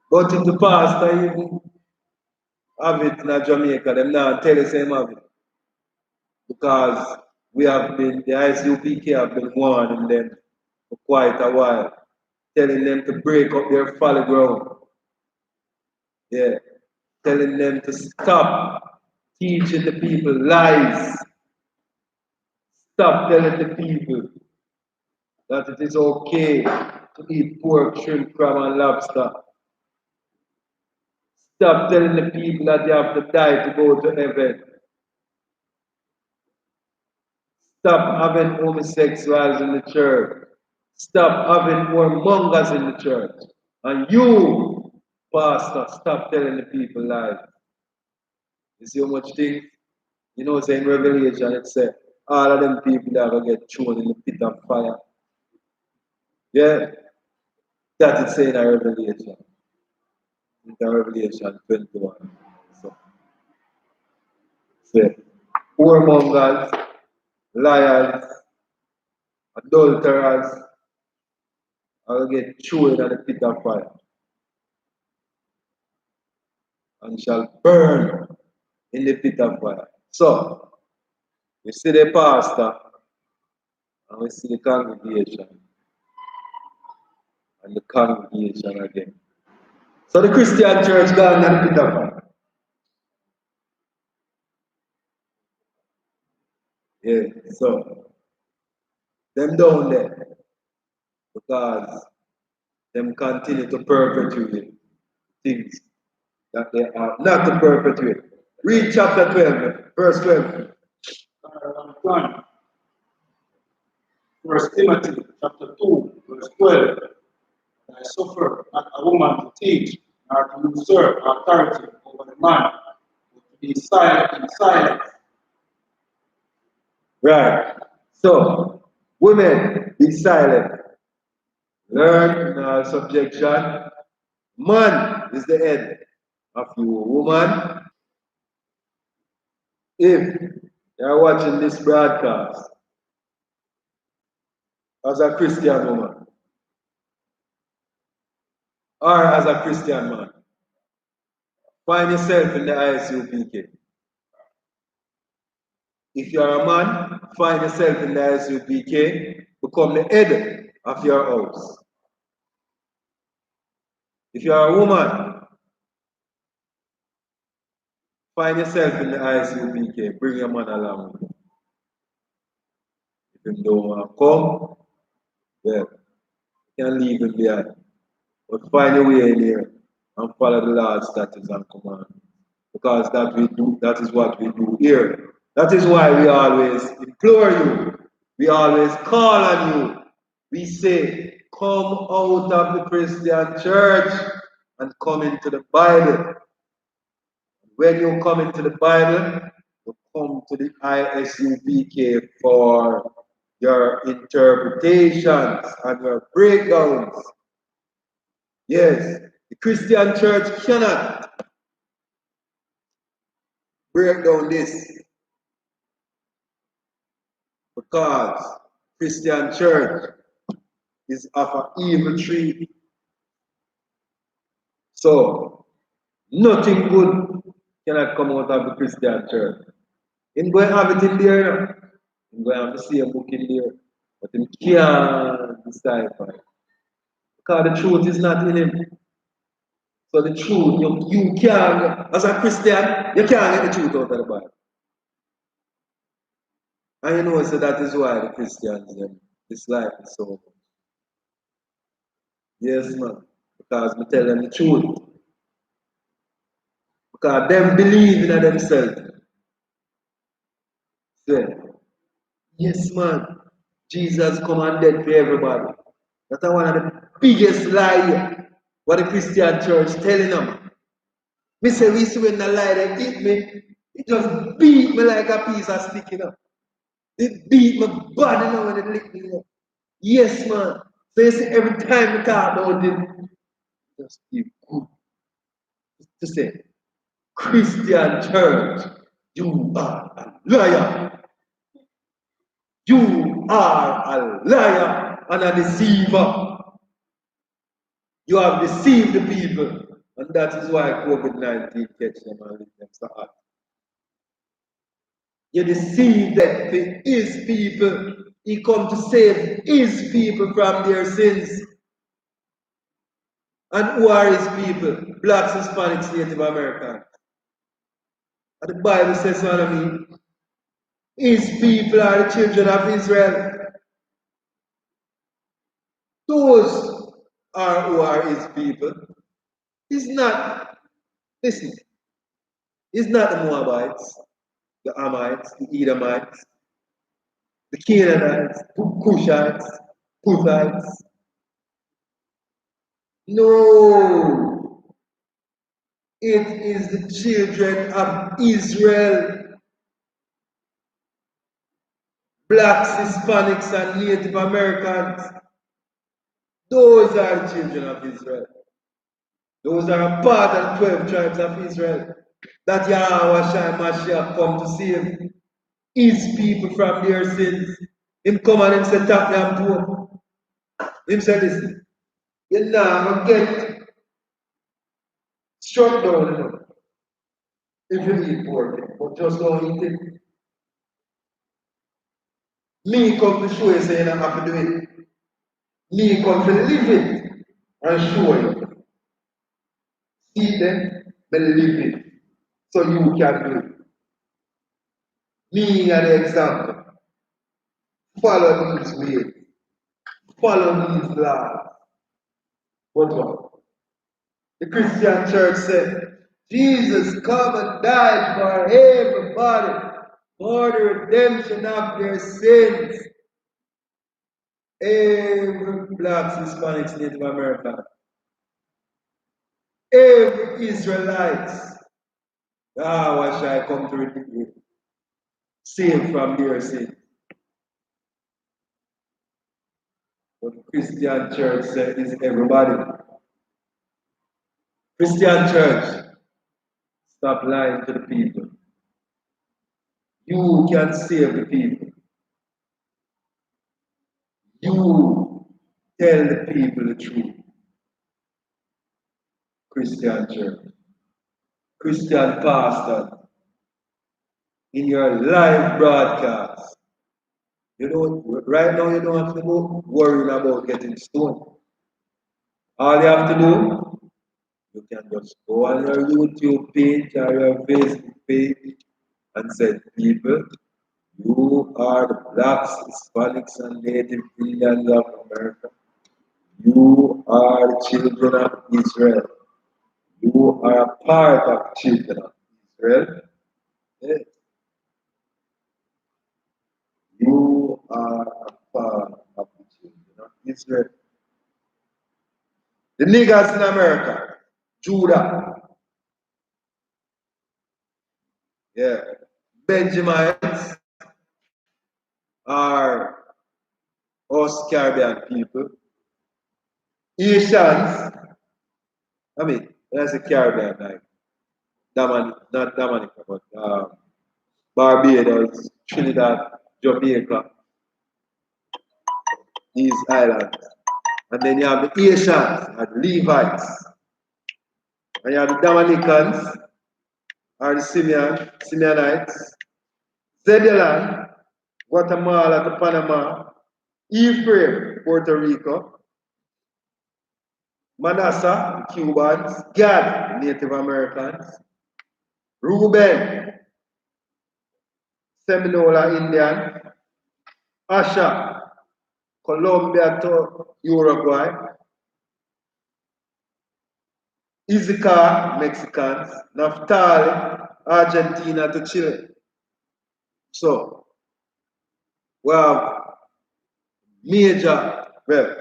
But in the past, I even have it in Jamaica, them now tell us them have it. Because the I.S.U.P.K have been warning them for quite a while, telling them to break up their folly ground. Yeah. Telling them to stop teaching the people lies. Stop telling the people that it is okay to eat pork, shrimp, crab, and lobster. Stop telling the people that they have to die to go to heaven. Stop having homosexuals in the church. Stop having warmongers in the church. And you, pastor, stop telling the people lies. You see how much things? Saying Revelation, it said, all of them people that will get thrown in the pit of fire. Yeah, that is saying in Revelation. In Revelation 21. So, say, whoremongers, liars, adulterers, will get thrown into the pit of fire and shall burn in the pit of fire. So, we see the pastor and we see the congregation and the congregation again. So the Christian church gone in the pit of fire. Yeah, so them down there because them continue to perpetuate things that they are not to perpetuate. Read chapter 12, verse 12. 1 Timothy chapter 2, verse 12. I suffer not a woman to teach, nor to usurp authority over the man, but to be silent in silence. Right. So, women, be silent. Learn in all subjection. Man is the head of you, woman. If you're watching this broadcast as a Christian woman or as a Christian man, find yourself in the I.S.U.P.K. If you're a man, find yourself in the I.S.U.P.K. Become the head of your house. If you're a woman, find yourself in the I.S.U.P.K. Bring your man along with you. If you don't want to come, well, you can leave him behind. But find a way in here and follow the Lord's statutes and commands. Because that is what we do here. That is why we always implore you. We always call on you. We say, come out of the Christian church and come into the Bible. When you come into the Bible, you come to the I.S.U.P.K. for your interpretations and your breakdowns. Yes, the Christian church cannot break down this because Christian church is of an evil tree. So nothing good cannot come out of the Christian church. Him go have it in there now. Him go have the same book in there. But him can't decipher it. Because the truth is not in him. So the truth, you can't, as a Christian, you can't get the truth out of the Bible. And you know, so that is why the Christians dislike it so much. Yes, man. Because we tell them the truth. Because them believe in themselves. Say, yes, man. Jesus commanded for everybody. That's one of the biggest lies what the Christian church telling them. Me say, we see when the lie they hit me, it just beat me like a piece of stick, you know. It beat my body now when it lick me, you know. Yes, man. So you see, every time we talk about it, just feel good. To say, Christian church, you are a liar. You are a liar and a deceiver. You have deceived the people, and that is why COVID-19 catch them and leave them so hard. You deceive that his people. He come to save his people from their sins. And who are his people? Blacks, Hispanics, Native Americans. And the Bible says, what I mean, his people are the children of Israel. Those are who are his people. It's not, listen, it's not the Moabites, the Ammites, the Edomites, the Canaanites, Cushites, Puthites. No, it is the children of Israel. Blacks, Hispanics, and Native Americans. Those are the children of Israel. Those are part of the 12 tribes of Israel that Yahweh Shai Mashiach come to save. his people from their sins. Him come and him say, tap them too. Him say, listen, you're not going to get struck down enough if you eat pork, but just don't eat it. Me come to show you say you don't have to do it. Me come to live it and show you. See them, but live it. So you can do it. Me an example. Follow these ways. Follow these laws. But what? The Christian church said, Jesus come and died for everybody for the redemption of their sins. Every blacks, Hispanics, Native American, every Israelites, what shall I come to redeem? Saved from their sins. But the Christian church said is everybody. Christian church, stop lying to the people. You can save the people. You tell the people the truth. Christian church. Christian pastor. In your live broadcast. You don't, right now you don't have to go worrying about getting stoned. All you have to do, you can just go on your YouTube page or your Facebook page and say, people, you are the blacks, Hispanics, and Native Indians of America. You are the children of Israel. You are a part of children of Israel. Yes. You are a part of the children of Israel. The niggers in America, Judah, yeah, Benjamites are us Caribbean people. Asians, I mean, that's a Caribbean, like not Dominica, but Barbados, Trinidad, Jamaica, these islands. And then you have the Asians and Levites. And you have the Dominicans, or the Simeonites, Zebulon, Guatemala to Panama, Ephraim, Puerto Rico, Manasseh, Cubans, Gad, Native Americans, Reuben, Seminola Indian, Asher, Colombia to Uruguay, Issachar, Mexicans, Naphtali, Argentina to Chile. So, we have major, well,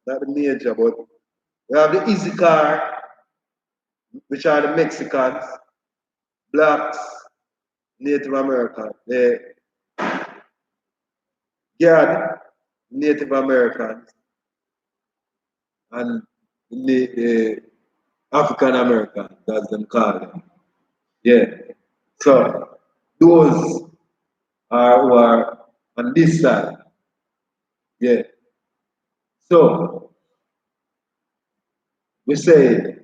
not the major, but we have the Issachar, which are the Mexicans, blacks, Native Americans, the Gad, Native Americans, and the African Americans, that's them call them. Yeah. So those are who are on this side. Yeah. So we say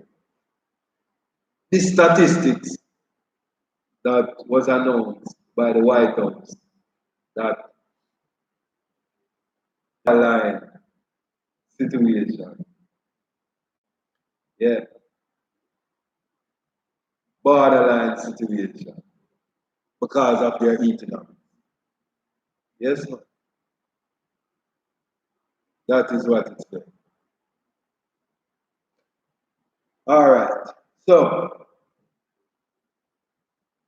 this statistics that was announced by the White House that line situation. Yeah. Borderline situation because of their economics. Yes, man. That is what it's saying. All right. So,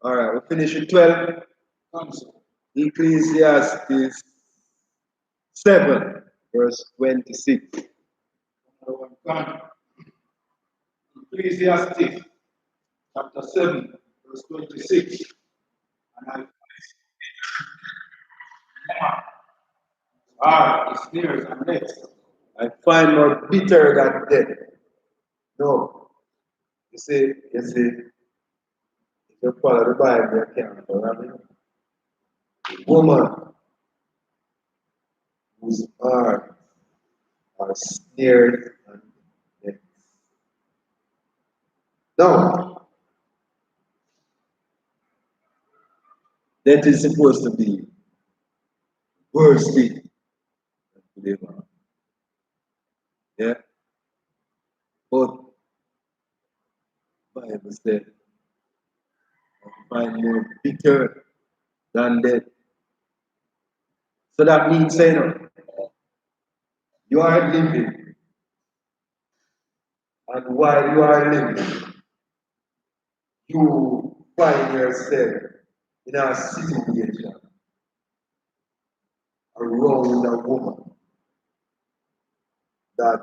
all right, we finish with 12. Ecclesiastes 7, verse 26. Ecclesiastes chapter 7, verse 26. And is near and next. I find more bitter than death. No. You see, if you follow the Bible, you can't follow me. woman whose arms are snared and nets. Now, that is supposed to be worst thing to the man. Yeah? But Bible said, I find more bitter than death. So that means saying, you are living, and while you are living, you find yourself in a situation around a woman that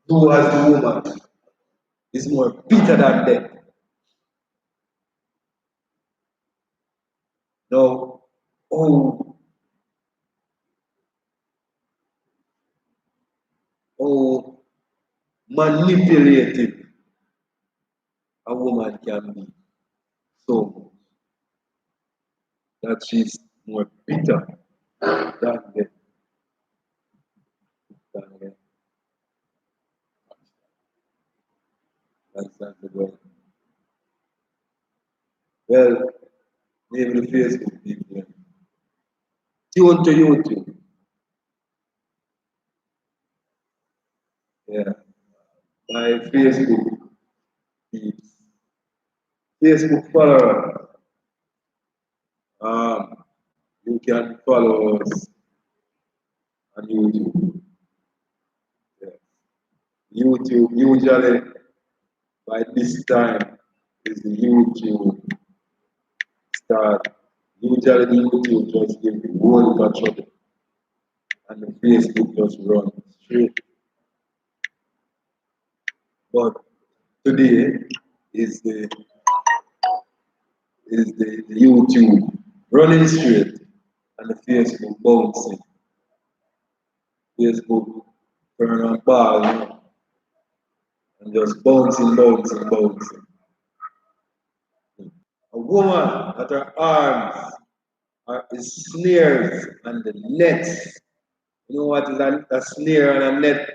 you as the woman is more bitter than death. Now, how, how manipulative a woman can be so that she's more bitter than death. Than death. That's the word. Well, maybe the Facebook people. Tune to YouTube. Yeah. My Facebook peeps. Facebook followers. You can follow us on YouTube. Yeah. YouTube usually by this time is the YouTube start. Usually the YouTube just give the whole control and the Facebook just run straight. But today is the YouTube running straight and the Facebook bouncing. Facebook turn on ball, you know, and just bouncing, bouncing, bouncing. A woman that her arms are is snares and the nets. You know what is a snare and a net?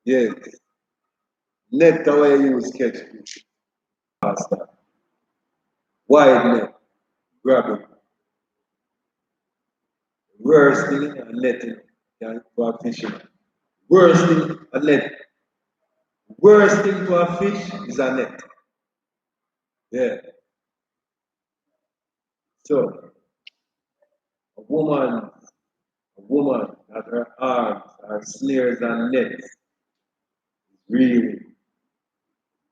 Yes. Net the way you use catch fish. Faster. Wide net. Grab it. Worst thing a netting for a fish. Worst thing a net. Worst thing to a fish is a net. Yeah. So a woman that her arms are snares and nets, really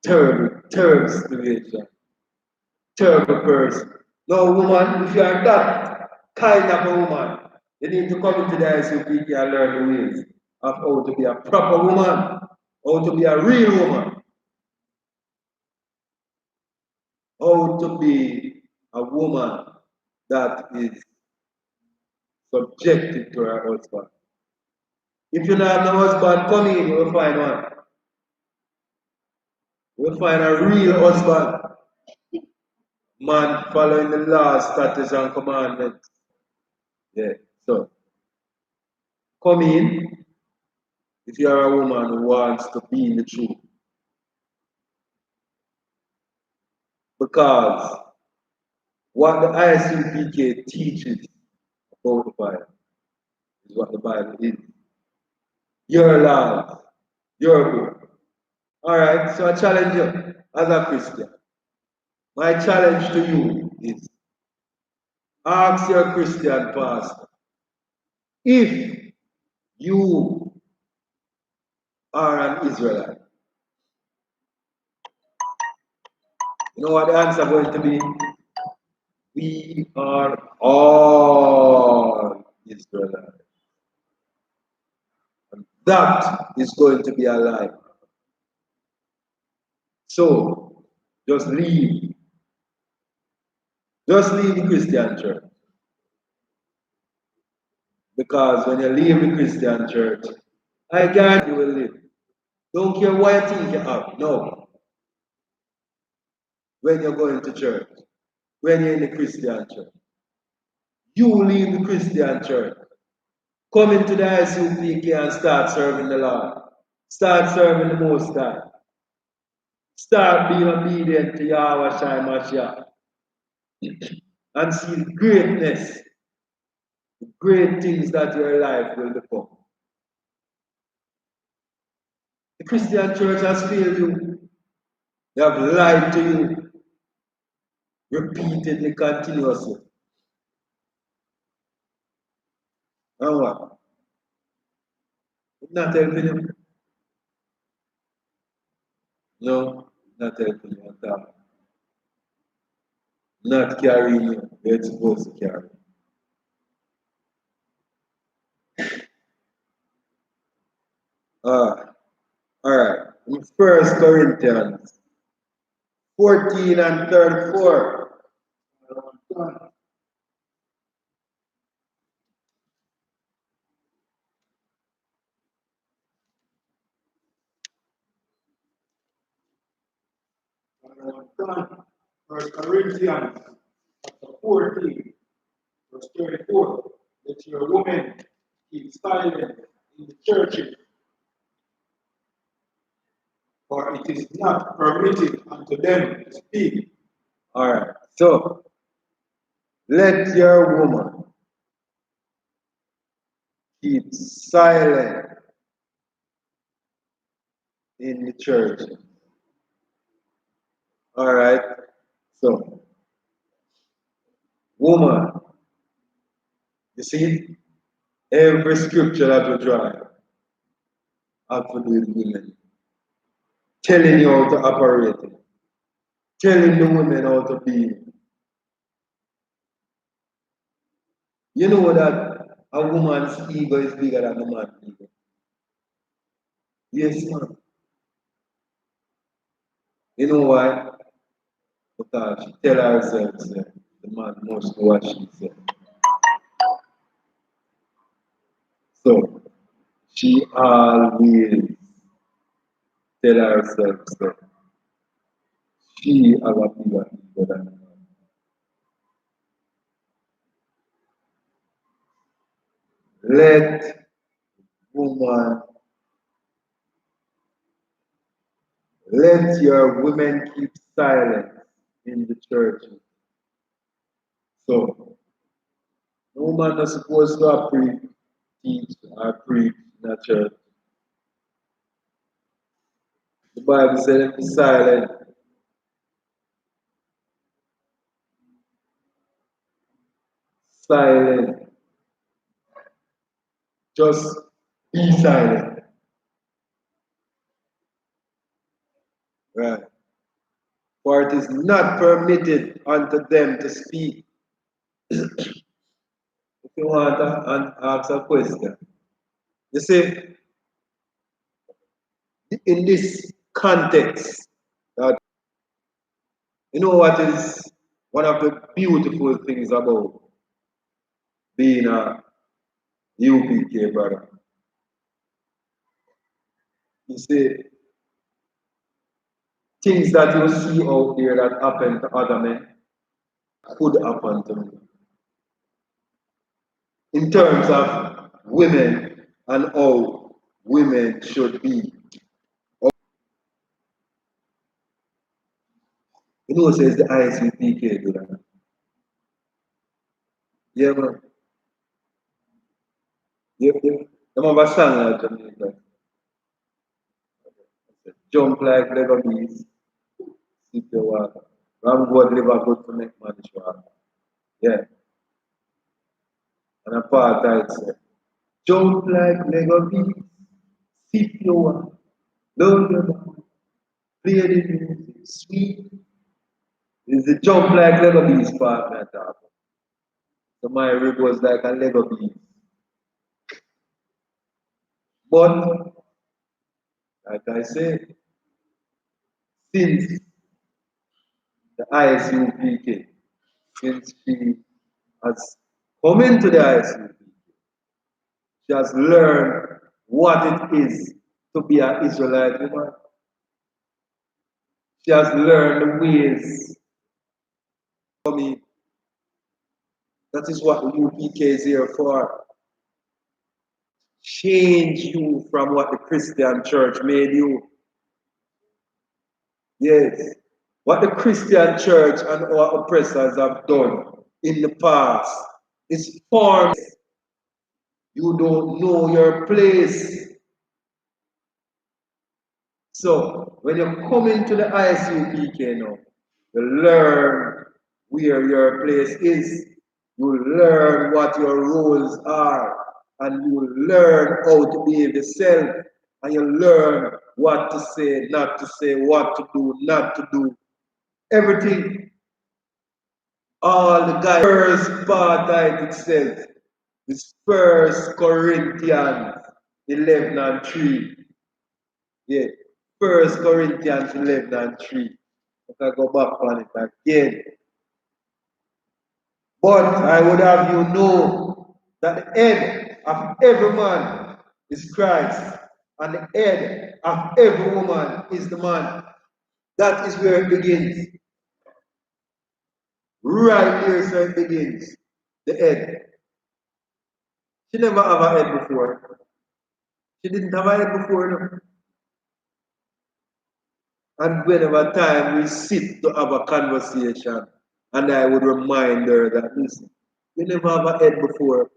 terrible, terrible situation, terrible person. No woman, if you are that kind of a woman, you need to come into the I.S.U.P.K and learn the ways of how to be a proper woman, how to be a real woman, how to be a woman that is subjected to her husband. If you don't have no husband, come in, you will find one. You will find a real husband, man following the laws, statutes, and commandments. Yeah. So come in if you are a woman who wants to be in the truth. Because what the I.S.U.P.K teaches about the Bible is what the Bible is. Your laws, your book. Alright, so I challenge you as a Christian. My challenge to you is ask your Christian pastor if you are an Israelite. You know what the answer is going to be? We are all Israelites. And that is going to be a lie. So just leave. Just leave the Christian church. Because when you leave the Christian church, I guarantee you will live. Don't care what you think you have. No. When you're going to church, when you're in the Christian church, you leave the Christian church, come into the I.S.U.P.K and start serving the Lord. Start serving the Most High. Start being obedient to Yahweh Shai Mashiach. And see the greatness, the great things that your life will become. The Christian church has failed you. They have lied to you repeatedly, continuously. And what? It's not helping you. No, not helping you at all. Not carrying you where it's supposed to carry. All right. In 1 Corinthians 14 and 34. First Corinthians chapter 14, verse 34. Let your women keep silent in the churches, for it is not permitted unto them to speak. All right. So, let your woman keep silent in the church. All right. So, woman, you see, every scripture that we draw have to do with women. Telling you how to operate it. Telling the women how to be. You know that a woman's ego is bigger than a man's ego. Yes, man. You know why? Because she tell herself that the man must do what she said. So she always tell herself that she have a bigger ego than the man. Let woman, let your women keep silent in the church. So no man is supposed to teach or preach in a church. The Bible says be silent. Silent. Just be silent. Right. For it is not permitted unto them to speak. If you want to ask a question. You see, in this context, that you know what is one of the beautiful things about being a UPK brother. You see, things that you see out there that happen to other men could happen to me. In terms of women and how women should be. You know, says the I.S.U.P.K. do that. Yeah, man. Yeah. Them have a song like Jamaica. Jump like Lego bees, sip your water. Ram God liver good to make man sure. Yeah. And a part I say, jump like Lego bees, sip your water. Love your mama. Play the music, sweet. It's the jump like Lego bees part that happen. So my rib was like a Lego bee. But, like I said, since the I.S.U.P.K, since she has come into the I.S.U.P.K, she has learned what it is to be an Israelite woman. She has learned the ways for me. That is what the UPK is here for. Change you from what the Christian church made you. Yes. What the Christian church and our oppressors have done in the past is formed. You don't know your place. So when you come into the I.S.U.P.K now, you learn where your place is. You learn what your roles are. And you learn how to behave yourself. And you learn what to say, not to say, what to do, not to do. Everything. All the guys. First part of itself is 1 Corinthians 11 and 3. Yeah. 1 Corinthians 11 and 3. If I go back on it again. But I would have you know that the head of every man is Christ, and the head of every woman is the man. That is where it begins. Right here is where it begins. The head. She never have a head before. She didn't have a head before. No? And whenever time we sit to have a conversation, and I would remind her that, listen, you never have a head before.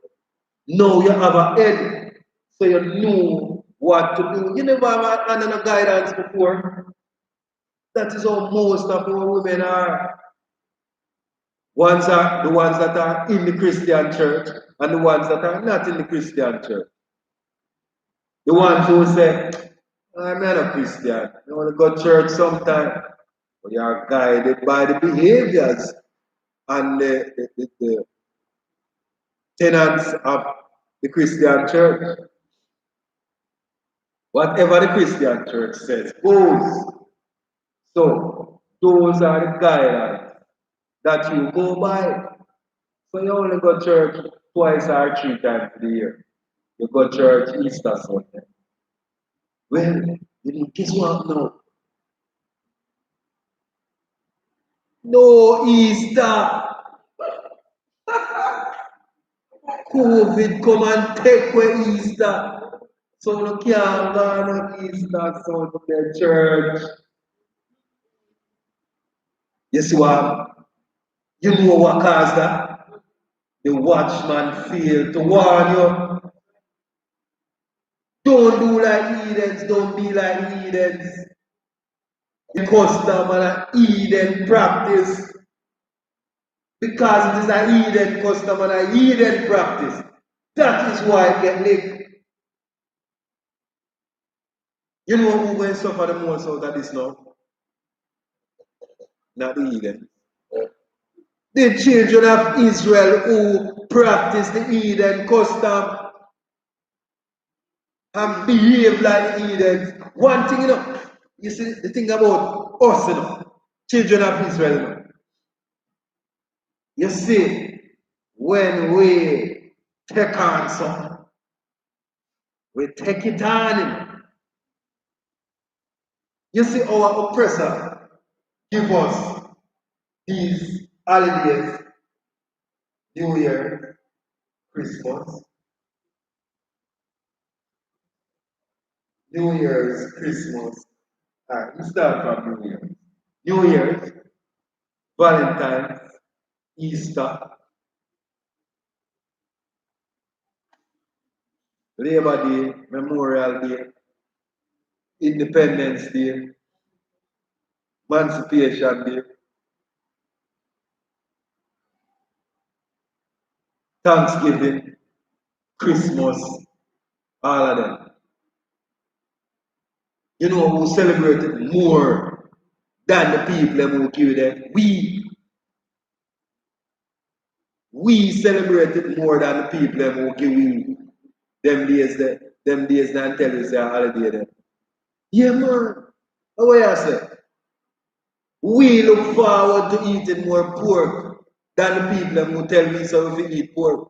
Now you have a head, so you know what to do. You never have a hand and a guidance before. That is how most of our women are. Ones are the ones that are in the Christian church, and the ones that are not in the Christian church. The ones who say, I'm not a Christian. You want to go to church sometime. But you are guided by the behaviors and the tenets of the Christian church. Whatever the Christian church says goes. So those are the guidelines that you go by. So you only go to church twice or 3 times a year. You go to church Easter Sunday. Well, you know, guess what now? No Easter. COVID come and take away Easter. So you can't go on Easter Sunday church. You see what? You know what caused that? The watchman failed to warn you. Don't do like heathens, don't be like heathens. The custom and a heathen practice. Because it is a heathen custom and a heathen practice. That is why it get licked. You know who will suffer the most out of this now? Not the heathen. The children of Israel who practice the heathen custom and behave like the heathens. One thing, you see the thing about us, children of Israel, you see, when we take on something, we take it on. You see, our oppressor give us these holidays, New Year, Christmas, New Year's, Christmas. Alright, we start from New Year's. New Year's, Valentine's, Easter, Labor Day, Memorial Day, Independence Day, Emancipation Day, Thanksgiving, Christmas, all of them. You know who celebrated more than the people who give them? We celebrated more than the people who give we them days not tell you say a holiday then. Yeah man. How you say? We look forward to eating more pork than the people who tell me so if we eat pork.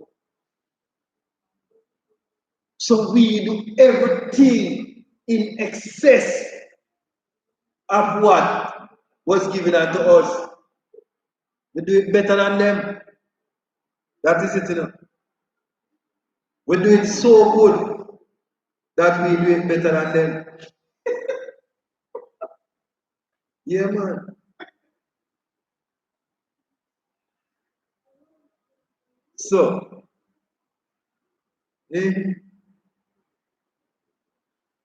So we do everything in excess of what was given unto us. We do it better than them. That is it, you know. We do it so good that we do it better than them. Yeah, man. So,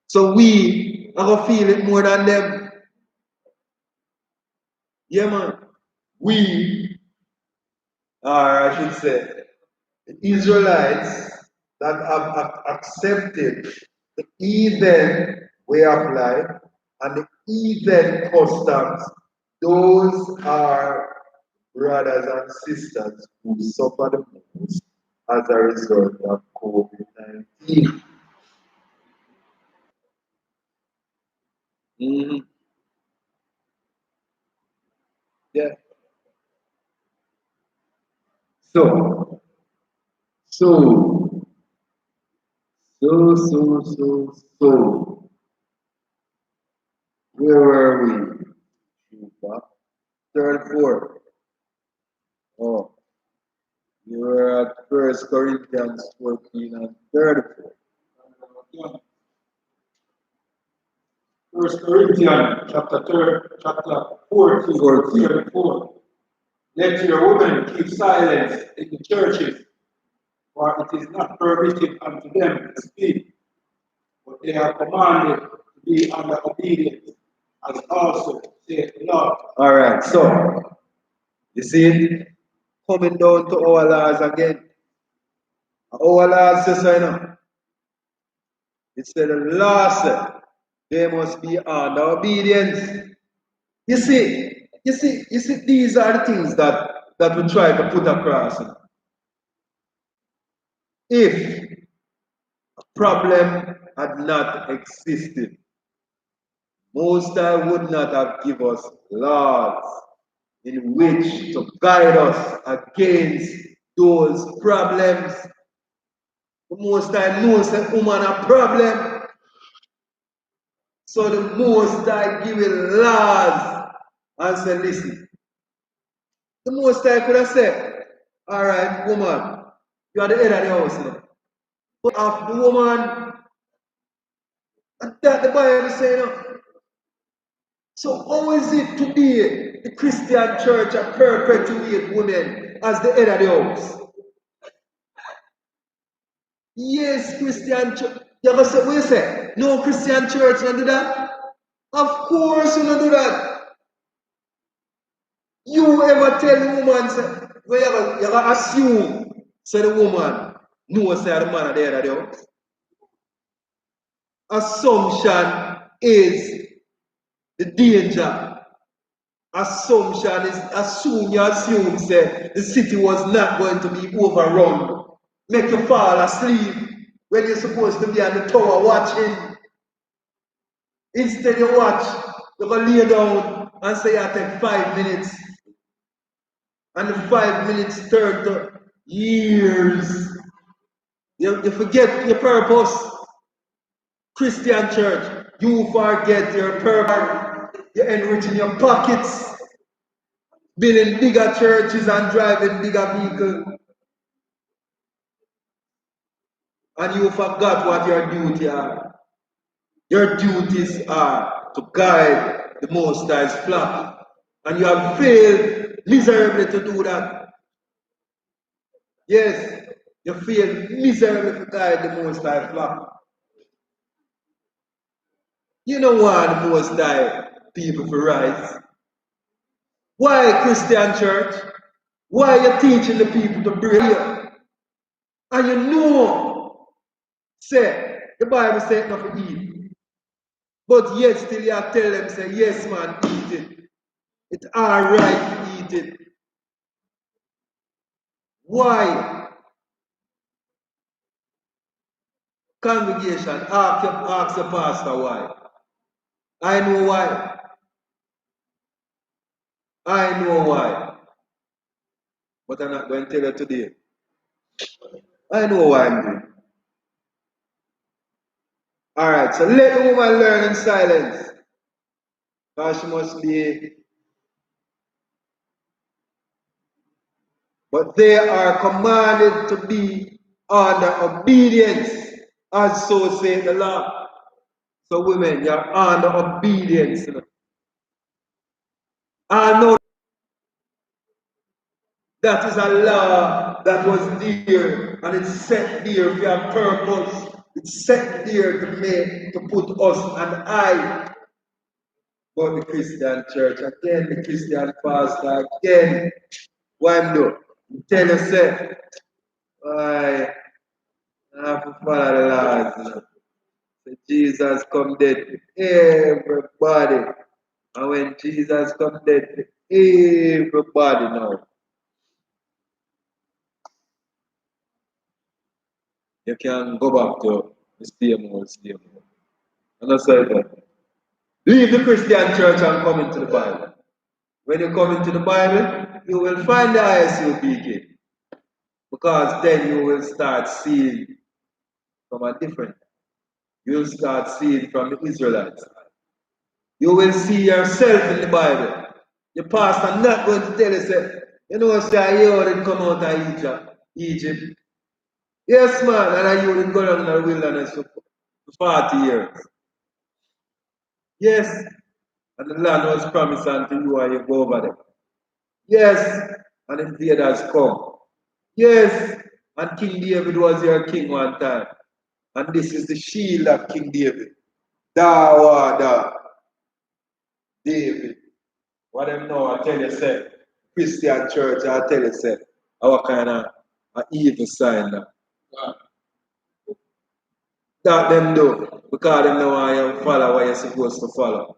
so we are going to feel it more than them. Yeah, man. We are, I should say, the Israelites that have accepted the heathen way of life and the heathen customs. Those are brothers and sisters who suffer the most as a result of COVID-19. Yeah. So, so, so, where were we? Third, fourth. Oh, we were at 1 Corinthians 14 and 34. 1 Corinthians chapter 14, 34. Let your women keep silence in the churches, for it is not permitted unto them to speak, but they are commanded to be under obedience, as also saith the Lord. All right, so you see it coming down to our laws again. Our laws says, you know, it said the law said they must be under obedience. You see, these are the things that we try to put across. If a problem had not existed, Most High would not have given us laws in which to guide us against those problems. The Most High knows that woman a problem. So the Most High giving laws and say, listen, the Most High could have said, all right, woman, you are the head of the house now. But of the woman, that the Bible is saying, so how is it today the Christian church perpetuate women as the head of the house? Yes, Christian church. You ever say, what you say? No Christian church don't do that? Of course you don't do that. You ever tell the woman, say, well, you ever assume, say the woman, no, say the man at the head of the house? Assumption is the danger. Assumption is you assume say the city was not going to be overrun. Make you fall asleep when you're supposed to be on the tower watching. Instead you watch, you go lay down and say you take 5 minutes. And the 5 minutes turn to years. You forget your purpose. Christian church, you forget your purpose. You're enriching your pockets. Building bigger churches and driving bigger vehicles. And you forgot what your duty are. Your duties are to guide the Most High's flock. And you have failed miserably to do that. Yes, you failed miserably to guide the Most High flock. You don't want the Most High people to rise. Why Christian church? Why are you teaching the people to pray? And you know, say, the Bible said not to eat. But yet still you tell them, say, yes man, eat it. It's alright to eat it. Why? Congregation, ask the pastor why. I know why. I know why. But I'm not going to tell you today. I know why I'm doing. Alright, so let the woman learn in silence. Because she must be. But they are commanded to be under obedience, as so saith the law. So women, you're under obedience. I know that is a law that was there, and it's set there for a purpose. It's set there to put us and I. But the Christian church, again, the Christian pastor, again, Wando, tell yourself, I have to follow the laws. So Jesus come dead to everybody. And when Jesus come dead to everybody now, you can go back to the same old, same old. And that's how it. Leave the Christian church and come into the Bible. When you come into the Bible, you will find the I.S.U.P.K. Because then you will start seeing from a different. You'll start seeing from the Israelites. You will see yourself in the Bible. Your pastor not going to tell you, say, you know, say, you didn't come out of Egypt. Yes, man, and you didn't go down in the wilderness for 40 years. Yes, and the land was promised unto you and you go over there. Yes, and invaders come. Yes, and King David was your king one time. And this is the shield of King David. Dawada David. What them know, I tell you, say, Christian church, I tell you, say, our kind of evil sign now. That them do, because them know I am follow what you're supposed to follow.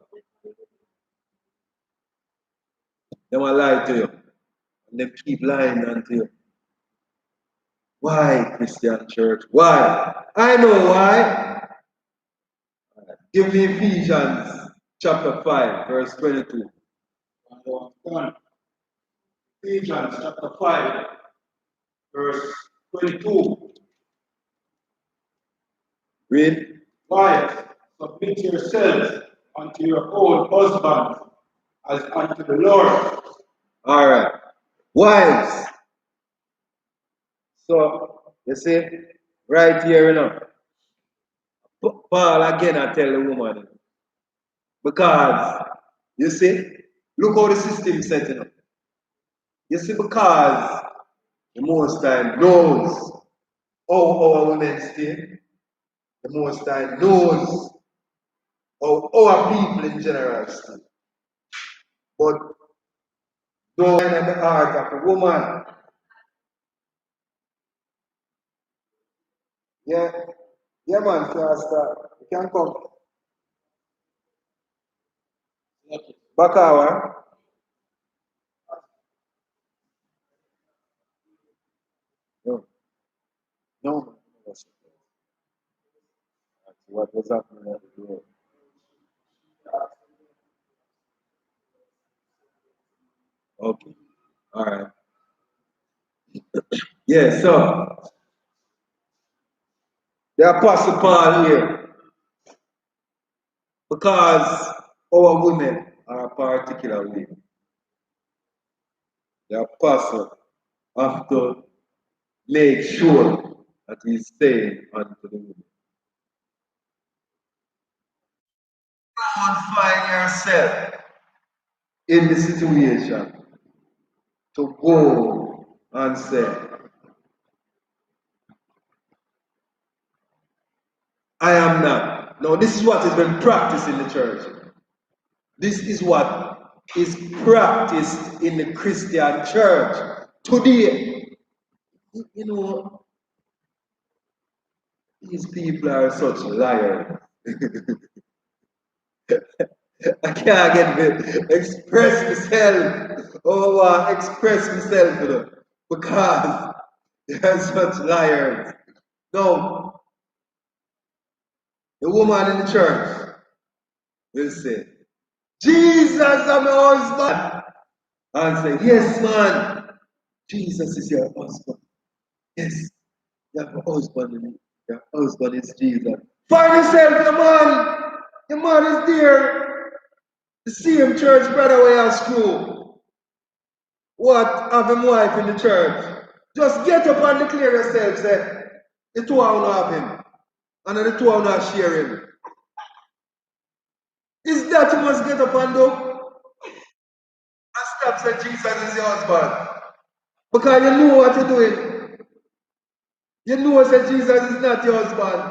They will lie to you. And they keep lying unto you. Why, Christian church? Why? I know why. Give me Ephesians chapter 5, verse 22. Ephesians chapter 5, verse 22. Read. Wives, submit yourselves unto your own husbands as unto the Lord. All right. Wives. So, you see, right here, you know, Paul again, I tell the woman, because, you see, look how the system is setting up. You see, because the Most High knows how our women stay, the Most High knows how our people in general stay. But knowing in the heart of a woman, yeah, yeah, man, Pastor, you can come. Back hour. No, no. What was happening at the door? Okay, all right. Yeah, so the Apostle Paul here, because our women are a particular way, the Apostle have to make sure that he's staying unto the women. Don't find yourself in the situation to go and say, I am not. No, this is what has been practiced in the church. This is what is practiced in the Christian church today. You know, these people are such liars. I can't get to express myself. Oh, express myself, you know, because they're such liars. No, the woman in the church will say, Jesus, I'm your husband. And say, yes, man, Jesus is your husband. Yes, your husband is Jesus. Find yourself, your man. Your man is there. The same church brother where you screw. What have him wife in the church? Just get up and declare yourself, say, the two of you have him. And the two of you share him. Is that you must get up and do? And stop saying Jesus is your husband. Because you know what you're doing. You know that Jesus is not your husband.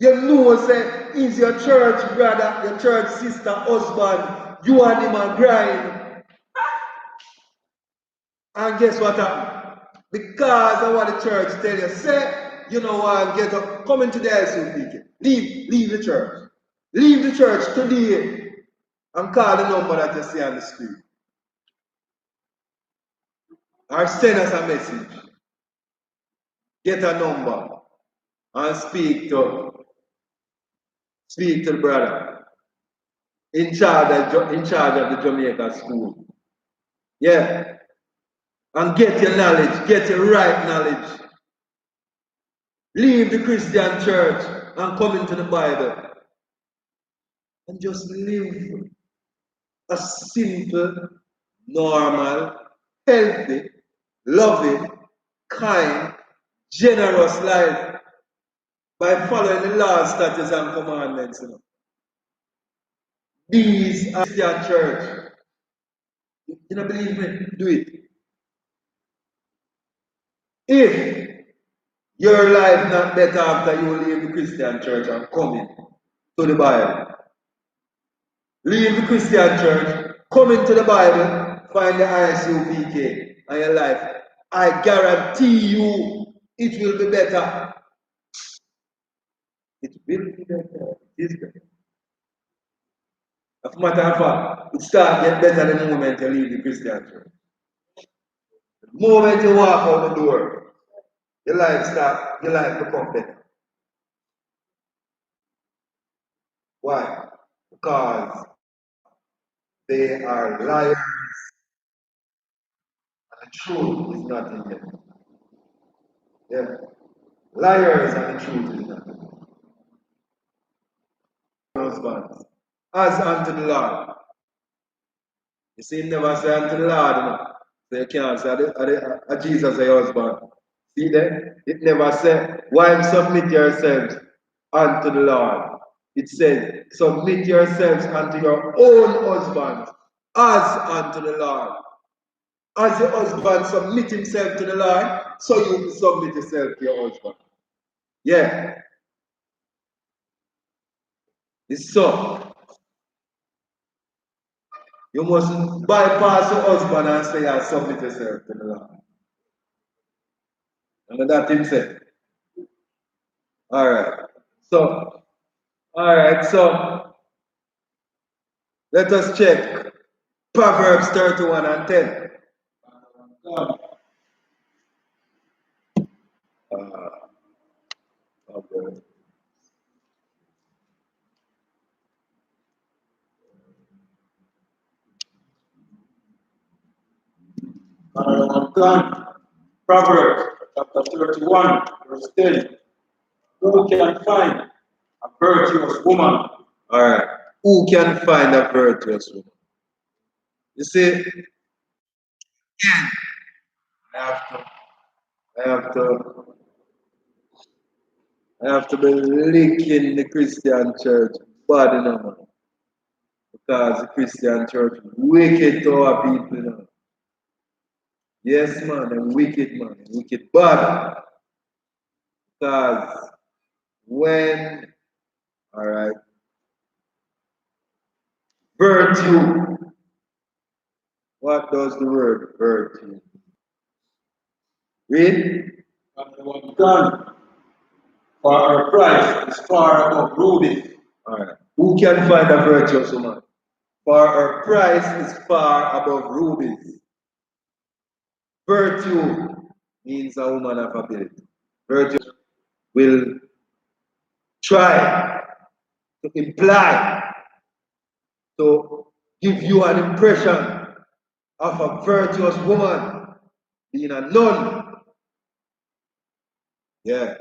You know that he's your church brother, your church sister, husband. You and him are grind. And guess what happened? Because of what the church tell you, say, you know what, get up, come into the I.S.U.P.K. Leave the church. Leave the church today and call the number that you see on the screen. Or send us a message. Get a number and speak to the brother in charge of the Jamaica school. Yeah. And get your knowledge, get your right knowledge. Leave the Christian church and come into the Bible. And just live a simple, normal, healthy, loving, kind, generous life by following the laws, statutes, and commandments. You know. These are Christian church. You don't believe me? Do it. If your life not better after you leave the Christian church and come in to the Bible, leave the Christian church, come into the Bible, find the I.S.U.P.K. and your life. I guarantee you it will be better. It will be better. It is better. As a matter of fact, it starts getting better the moment you leave the Christian church. The moment you walk out the door, your life become better. Why? Because they are liars and the truth is not in them. Yeah. Liars and the truth is not in them. Husbands, as unto the Lord. You see, he never say unto the Lord, you know. So you can't say Jesus your husband. See there? It never say, wives submit yourselves unto the Lord. It says, submit yourselves unto your own husbands as unto the Lord. As your husband submit himself to the Lord, so you submit yourself to your husband. Yeah. It's so. You mustn't bypass your husband and say, I submit yourself to the Lord. And that him said. Alright. So let us check Proverbs 31 and 10. Okay. Proverbs chapter 31, verse 10. Who can find a virtuous woman? Alright. Who can find a virtuous woman? You see, again, I have to be licking the Christian church bad enough. Because the Christian church wicked to our people now. Yes, man, and wicked bad. Because when, alright, virtue, what does the word virtue? Read. Done. For our price is far above rubies. Alright. Who can find a virtuous woman? For her price is far above rubies. Virtue means a woman of ability. Virtue will try to imply, to give you an impression of a virtuous woman being a nun. Yeah,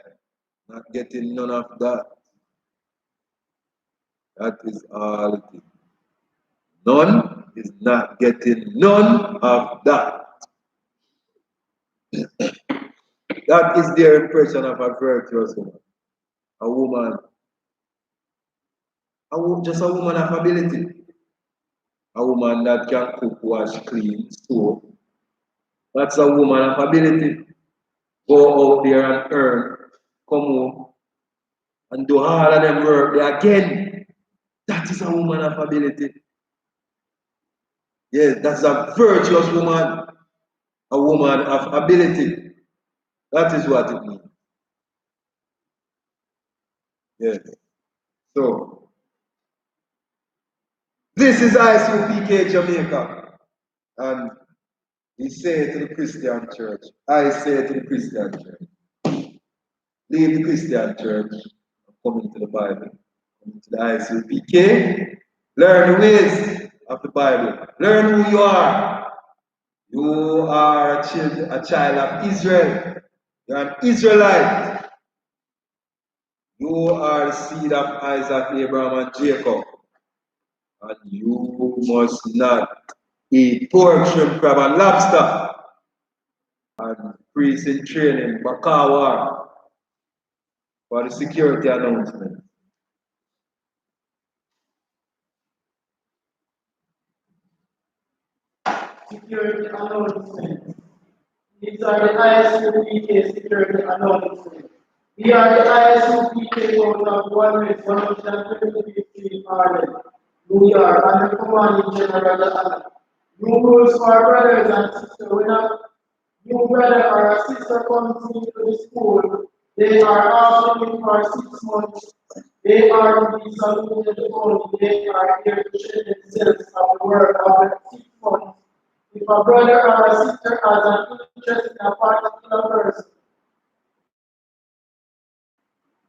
not getting none of that. That is all it is. None is not getting none of that. That is their impression of a virtuous woman. A woman, just a woman of ability. A woman that can cook, wash, clean, sew. That's a woman of ability. Go out there and earn, come home, and do all of them work there again. That is a woman of ability. Yes, that's a virtuous woman. A woman of ability. That is what it means. Yes. So, this is I.S.U.P.K. Jamaica. And we say it to the Christian church. I say it to the Christian church. Leave the Christian church and come into the Bible. Come into the I.S.U.P.K. Learn the ways of the Bible. Learn who you are. You are a child of Israel. You are an Israelite. You are the seed of Isaac, Abraham, and Jacob. And you must not eat pork, shrimp, crab, and lobster. And priest in training, Bakawa, for the security announcement. Security announcement. These are the I.S.U.P.K. security announcements. We are the I.S.U.P.K. out of 123 Ireland, New York, and the commanding general Johanna. New rules for our brothers and sisters. When a new brother or a sister comes into the school, they are often for 6 months. They are to be saluted only. They are here to share themselves of the work of the 6 months. If a brother or a sister has an interest in a particular person,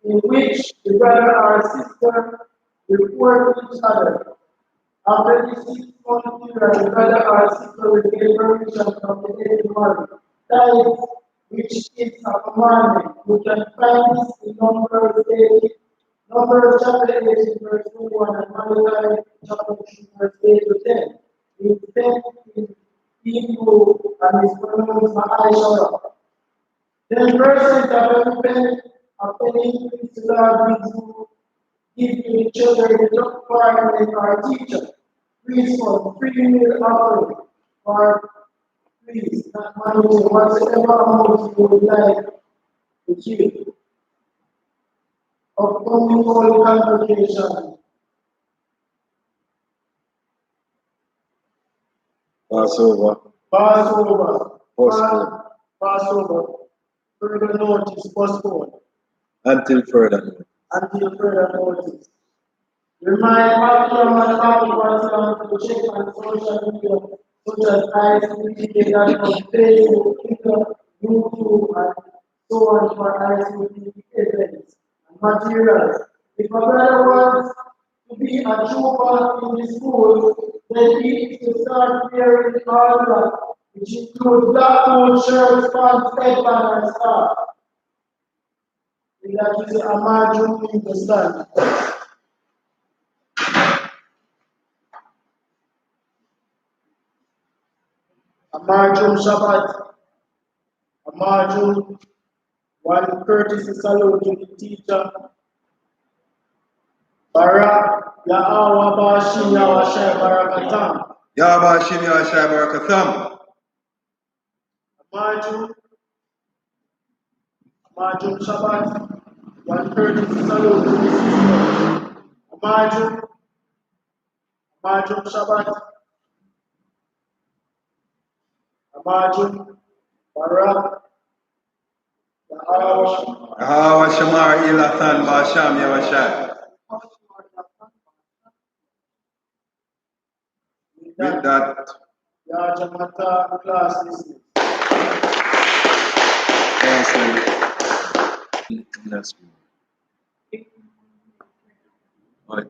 in which the brother or sister report each other. After the 6 month period, the brother or sister will get permission from the head man. Tithes, which is a commandment. You can find this in Numbers chapter 18, verse 21, and Malachi chapter 3, verse 8 to 10. In 10, in people and his pronouns are I.S.U.P.K. Then persons that repent of any increase the Lord give to the children the requirement or teacher. Please for 3 meal offering or please not money whatsoever amount you would like to give. Of coming all congregation. Passover. Passover. Further notice postponed. Until further notice. Until further notice. Remind Malcolm and Malcolm to check on social media such as I.S.U.P.K. Facebook, Twitter, YouTube, and so on for I.S.U.P.K. events and materials. If a brother wants to be a trooper in the school, then he needs to start wearing all that, which includes black coat, shirts, pants, headband, and scarf. That is a margin in the stand. A margin Shabbat, a margin, one courtesy salute to the teacher. Barak, Yahweh Bashim Yahweh Barakatam. Yahweh Bashim Yahweh Barakatam. Marjum Shabbat, one courtesy salute to the teacher. Marjum Shabbat, Marjum Barak, Yahweh Shamar Ilatan Basham Yahweh. With that, Jamaica class listening. That's good. All right,